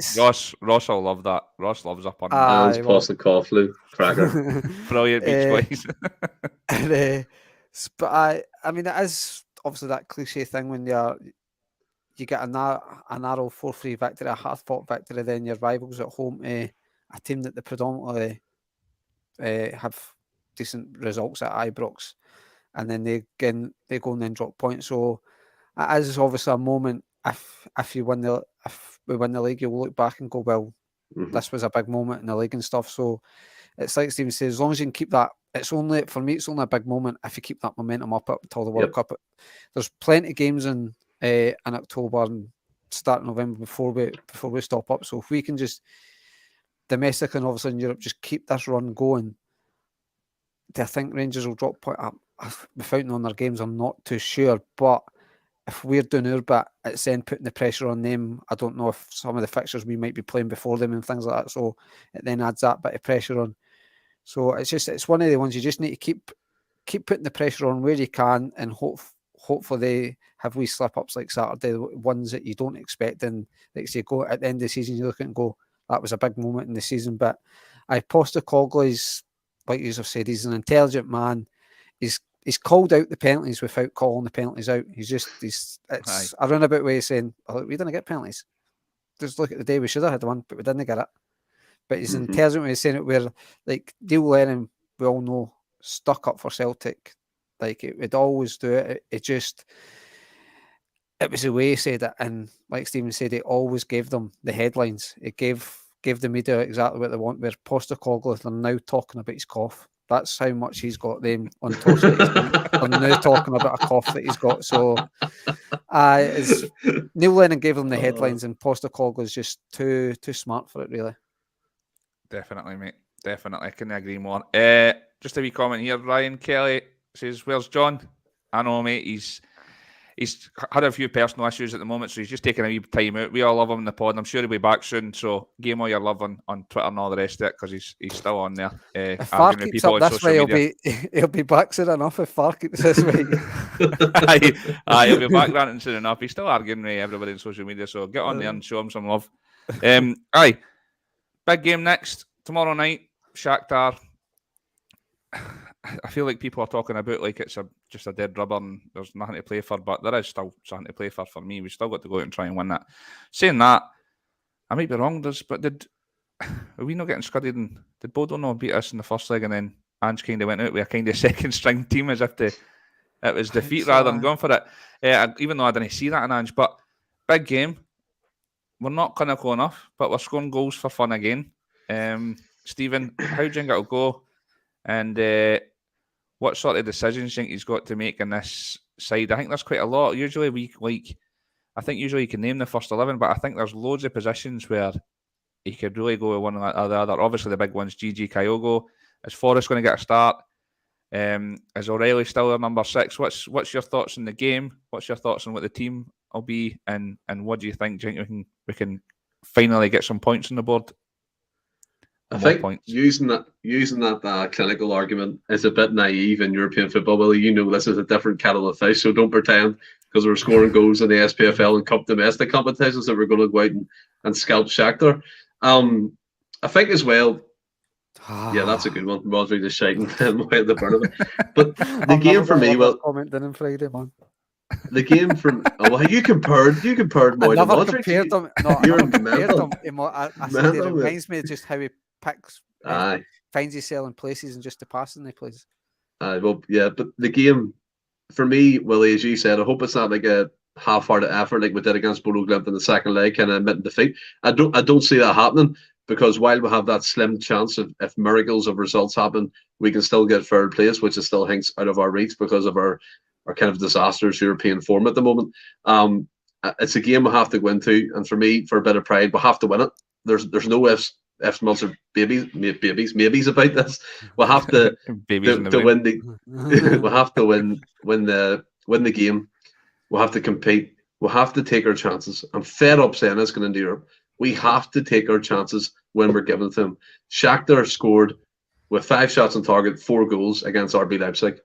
Ross will love that. Ross loves up on that. Postecoglou cracker. Brilliant Beach Boys. But I mean, it is obviously that cliche thing when you get a narrow 4-3 victory, a hard-fought victory, then your rivals at home to a team that they predominantly have decent results at Ibrox, and then they go and then drop points. So it is obviously a moment. If we win the league, you'll look back and go, well, this was a big moment in the league and stuff. So it's like Stephen says, as long as you can keep that, it's only a big moment if you keep that momentum up until the World Cup. There's plenty of games in October and start November before we stop up. So if we can just domestically and obviously in Europe just keep this run going, do I think Rangers will drop point up without knowing their games? I'm not too sure, but if we're doing our bit, it's then putting the pressure on them. I don't know if some of the fixtures we might be playing before them and things like that, so it then adds that bit of pressure on. So it's one of the ones you just need to keep putting the pressure on where you can, and hopefully they have wee slip-ups like Saturday, ones that you don't expect, and like say go at the end of the season you look at and go, that was a big moment in the season. But Postecoglou is, like you have said, he's an intelligent man. He's called out the penalties without calling the penalties out. It's a roundabout way of saying, oh, we didn't get penalties. Just look at the day we should have had one, but we didn't get it. But he's an intelligent way of saying it, where like Neil Lennon, we all know, stuck up for Celtic. Like it would always do it. It was the way he said it, and like Stephen said, he always gave them the headlines. It gave the media exactly what they want. Where Postecoglou, they're now talking about his cough. That's how much he's got them on toast. They're now talking about a cough that he's got. So Neil Lennon gave them the headlines, and Postecoglou is just too smart for it, really. Definitely, mate. Definitely. I couldn't agree more. just a wee comment here. Ryan Kelly says, "Where's John?" I know, mate. He's had a few personal issues at the moment, so he's just taking a wee time out. We all love him in the pod, and I'm sure he'll be back soon. So give him all your love on Twitter and all the rest of it, because he's still on there. If Far keeps up this way, he'll be back soon enough. If Far keeps this way, he'll be back ranting soon enough. He's still arguing with everybody on social media, so get on there and show him some love. Aye, big game next tomorrow night. Shakhtar. I feel like people are talking about like it's just a dead rubber and there's nothing to play for, but there is still something to play for me. We've still got to go out and try and win that. Saying that, I might be wrong, but are we not getting scudded? And did Bodo not beat us in the first leg, and then Ange kind of went out with a kind of second string team as if it was defeat rather than going for it? Even though I didn't see that in Ange, but big game. We're not clinical enough, but we're scoring goals for fun again. Stephen, how do you think it'll go? And what sort of decisions do you think he's got to make in this side? I think there's quite a lot. Usually usually you can name the first 11, but I think there's loads of positions where he could really go with one or the other. Obviously, the big one's Gigi Kyogo. Is Forrest going to get a start? Is O'Reilly still at number 6? What's your thoughts on the game? What's your thoughts on what the team will be? And what do you think? Do you think we can finally get some points on the board? I think using that clinical argument is a bit naive in European football. Well, you know this is a different kettle of fish, so don't pretend because we're scoring goals in the SPFL and Cup domestic competitions that we're going to go out and scalp Shakhtar. I think as well. Yeah, that's a good one. Rodri just shaking the burn of it. But the game for me, commenting on Friday, man. The game from you compared Moyes and Modric. Compared them. No, I never compared them. I said it reminds me of just how he picks, finds himself in places and just the passing they plays. Well, yeah, but the game for me, Willie, as you said, I hope it's not like a half-hearted effort like we did against Bodo Glimt in the second leg, kind of admitting defeat. I don't see that happening, because while we have that slim chance of if miracles of results happen, we can still get third place, which is still hinks out of our reach because of our kind of disastrous European form at the moment. It's a game we have to go into, and for me, for a bit of pride, we have to win it. There's no ifs, smuts, or maybes about this. We'll have to win the. We'll have to win the game. We'll have to compete. We'll have to take our chances. I'm fed up saying this going into Europe. We have to take our chances when we're given to them. Shakhtar scored with 5 shots on target, 4 goals against RB Leipzig.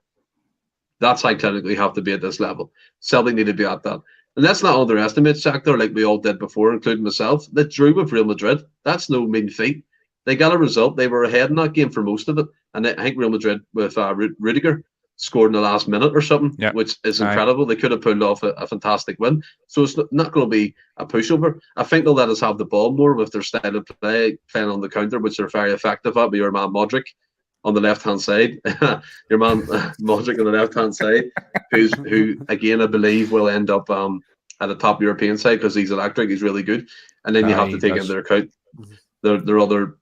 That's how clinical we have to be at this level. Celtic need to be at that. And let's not underestimate Shakhtar like we all did before, including myself. They drew with Real Madrid. That's no mean feat. They got a result. They were ahead in that game for most of it. And I think Real Madrid with Rudiger scored in the last minute or something, which is incredible. They could have pulled off a fantastic win. So it's not going to be a pushover. I think they'll let us have the ball more with their style of play, playing on the counter, which they're very effective at, with your man Modric on the left-hand side. Your man Modric on the left-hand side, who again, I believe, will end up at a top European side because he's electric, he's really good. And then you have to take into account their other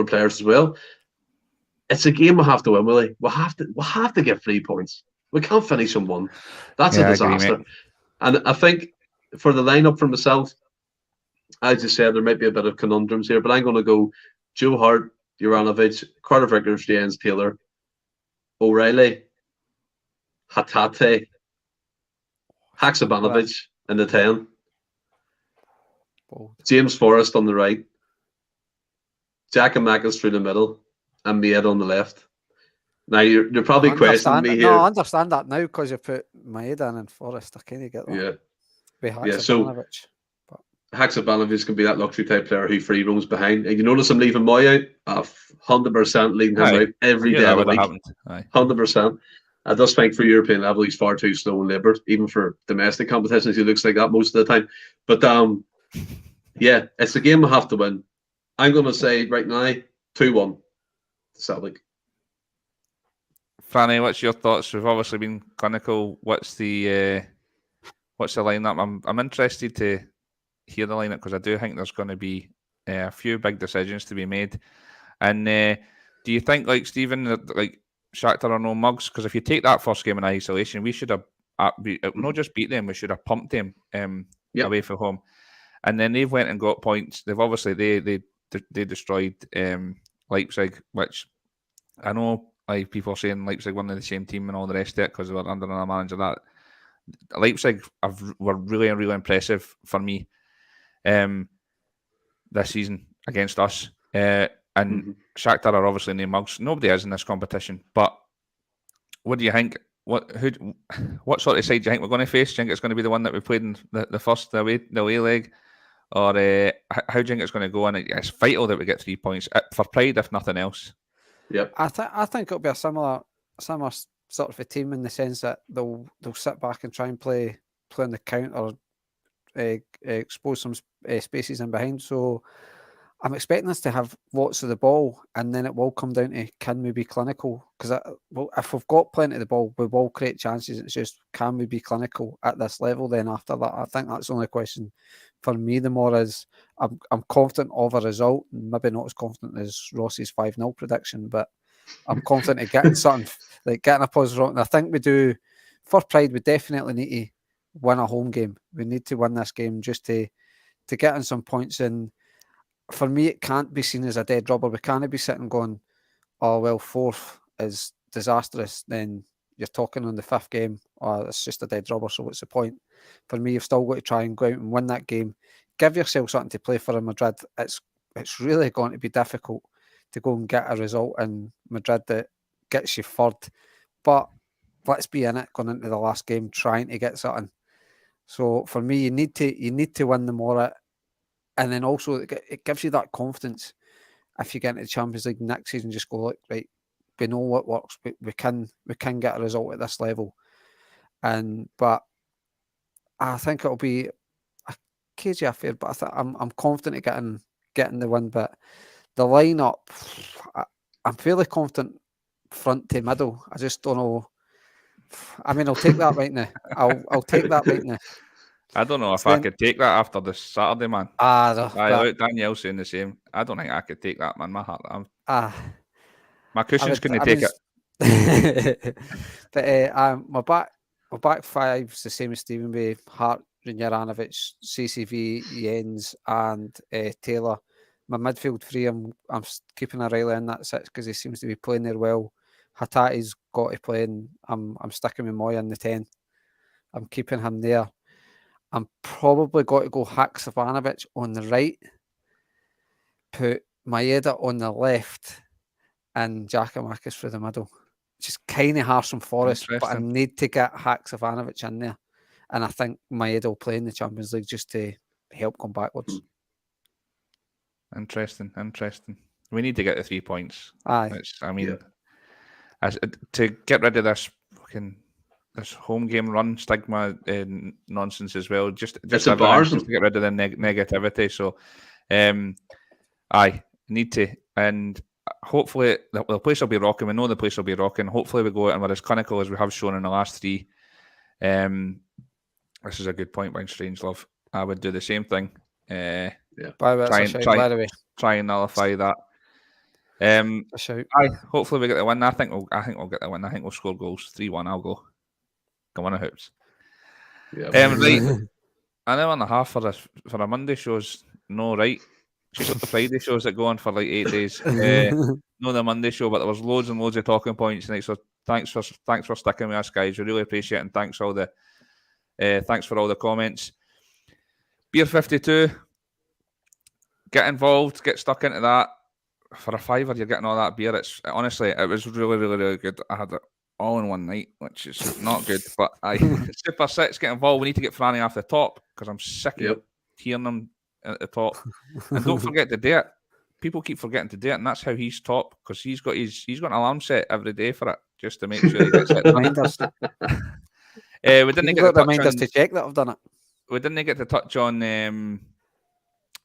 players as well. It's a game we have to win, Willie. We have to get 3 points. We can't finish on 1. That's a disaster. And I think for the lineup for myself, I just said there might be a bit of conundrums here, but I'm going to go Joe Hart, Juranovic, Carter Vickers, James Taylor, O'Reilly, Hatate, Haksabanovic in the 10, James Forrest on the right, Giakoumakis through the middle, and Maeda on the left. Now you're probably questioning me here. No, I understand that now because you put Maeda in and Forrest. I kind of get that. Yeah. So Haksabanovic can be that luxury type player who free roams behind. And you notice I'm leaving Moya 100% leaving him out every day of the week. 100%. I just think for European level he's far too slow and laboured. Even for domestic competitions, he looks like that most of the time. But yeah, it's a game we have to win. I'm going to say right now 2-1 Celtic. Franny, what's your thoughts? We've obviously been clinical. What's the lineup? I'm interested to hear the lineup because I do think there's going to be a few big decisions to be made. And do you think, like Stephen, like Shakhtar are no mugs? Because if you take that first game in isolation, we should have not just beat them, we should have pumped them away from home. And then they've went and got points. They've obviously they destroyed Leipzig, which I know like people saying Leipzig weren't the same team and all the rest of it because they were under another manager. That Leipzig were really, really impressive for me this season against us. And Shakhtar are obviously no mugs. Nobody is in this competition. But what do you think? What sort of side do you think we're going to face? Do you think it's going to be the one that we played in the away leg? Or how do you think it's going to go? And it's vital that we get 3 points for pride, if nothing else. Yep. I think it'll be a similar sort of a team in the sense that they'll sit back and try and play on the counter, expose some spaces in behind. So I'm expecting us to have lots of the ball, and then it will come down to can we be clinical? Because if we've got plenty of the ball, we will create chances. It's just can we be clinical at this level? Then after that, I think that's the only question for me. The more is I'm confident of a result, maybe not as confident as Ross's 5-0 prediction, but I'm confident of getting something like getting a positive. And I think we do for pride. We definitely need to win a home game. We need to win this game just to get in some points in. For me, it can't be seen as a dead rubber. We can't be sitting going, oh, well, 4th is disastrous. Then you're talking on the 5th game, or it's just a dead rubber, so what's the point? For me, you've still got to try and go out and win that game. Give yourself something to play for in Madrid. It's really going to be difficult to go and get a result in Madrid that gets you 3rd. But let's be in it going into the last game, trying to get something. So for me, you need to win the Morat. And then also it gives you that confidence if you get into the Champions League next season. Just go, look, right, we know what works. We can get a result at this level. But I think it'll be a cagey affair. But I'm confident of getting the win. But the lineup, I'm fairly confident front to middle. I just don't know. I mean, I'll take that right now. I'll take that right now. I don't know if I could take that after this Saturday, man. Look, Danielle saying the same. I don't think I could take that, man. My heart. My cushions couldn't take it. But my back five's the same as Stephen Bay, Hart, Juranovic, CCV, Jens, and Taylor. My midfield three, I'm keeping O'Reilly in that 6 because he seems to be playing there well. Hatati's got to play, and I'm sticking with Moya in the 10. I'm keeping him there. I'm probably got to go Haksabanovic on the right, put Maeda on the left, and Giacomakis through the middle. Just kind of harsh on Forest, but I need to get Haksabanovic in there. And I think Maeda will play in the Champions League just to help come backwards. Interesting. We need to get the 3 points. Aye. To get rid of this fucking home game run stigma nonsense as well. Just to get rid of the negativity. So, need to, and hopefully the place will be rocking. We know the place will be rocking. Hopefully we go out and we're as clinical as we have shown in the last 3. This is a good point by Strangelove. I would do the same thing. Try and nullify that. Hopefully we get the win. I think we'll get the win. I think we'll score goals. 3-1. I'll go. Come on, hoops. Yeah. Right. An hour and a half for a Monday show's no right. She's got the Friday shows that go on for like 8 days. No, the Monday show, but there was loads and loads of talking points tonight. So thanks for sticking with us, guys. We really appreciate it, and thanks for all the comments. Beer 52. Get involved. Get stuck into that. For a £5, you're getting all that beer. Honestly, it was really, really, really good. I had it all in one night, which is not good. But Super 6, get involved. We need to get Franny off the top because I'm sick of hearing him at the top. And don't forget to do it. People keep forgetting to do it, and that's how he's top, because he's got an alarm set every day for it just to make sure he gets it. Reminders. We didn't get reminders to check that I've done it. We didn't get to touch on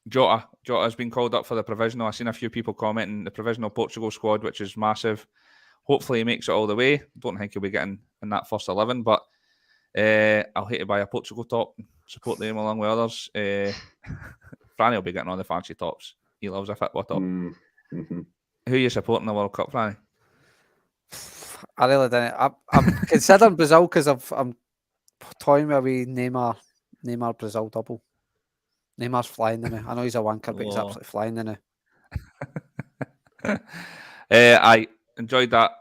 Jota. Jota has been called up for the provisional. I've seen a few people commenting the provisional Portugal squad, which is massive. Hopefully he makes it all the way. Don't think he'll be getting in that first 11, but I'll hate to buy a Portugal top and support them along with others. Franny will be getting on the fancy tops. He loves a fit top. Mm-hmm. Who are you supporting in the World Cup, Franny? I really didn't. I'm considering Brazil because I'm toying with a wee Neymar Brazil double. Neymar's flying in it. I know he's a wanker, but he's absolutely flying in it. I enjoyed that.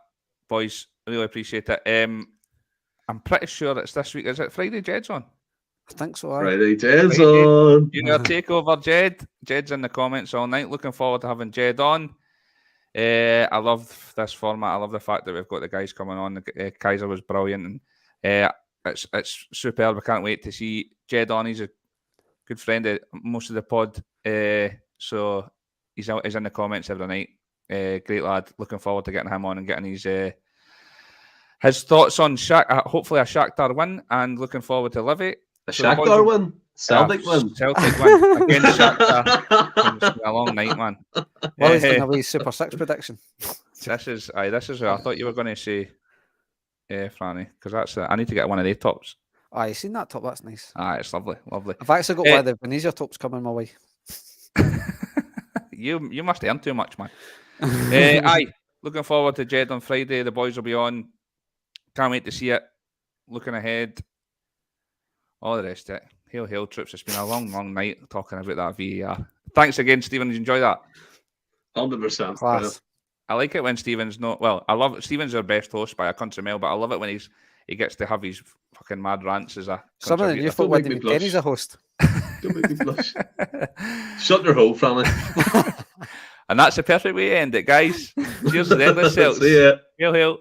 boys. Really appreciate it. I'm pretty sure it's this week. Is it Friday? Jed's on. I think so. Aye. Friday, Jed's on. Junior takeover, Jed. Jed's in the comments all night. Looking forward to having Jed on. I love this format. I love the fact that we've got the guys coming on. Kaiser was brilliant, and it's superb. I can't wait to see Jed on. He's a good friend of most of the pod, so he's in the comments every night. Great lad. Looking forward to getting him on and getting his thoughts on hopefully a Shakhtar win, and looking forward to Livy. A Shakhtar win? Celtic win? Celtic win against Shakhtar. It's been a long night, man. Well, he's doing a wee Super 6 prediction. This is what I thought you were going to say, Franny, because I need to get one of their tops. You seen that top? That's nice. It's lovely. I've actually got one of the Venezia tops coming my way. You must earn too much, man. Looking forward to Jed on Friday. The boys will be on. Can't wait to see it. Looking ahead. All the rest of it. Hail, troops. It's been a long night talking about that VAR. Thanks again, Stephen. Did you enjoy that? 100%. Class. I like it when Stephen's not... Well, I love it. Stephen's our best host by a country mile, but I love it when he gets to have his fucking mad rants as a Some of the new folk wouldn't even Kenny's a host. Don't make me blush. Shut your hole, Franny. And that's the perfect way to end it, guys. Cheers to the Endless Celts. See ya. Hail.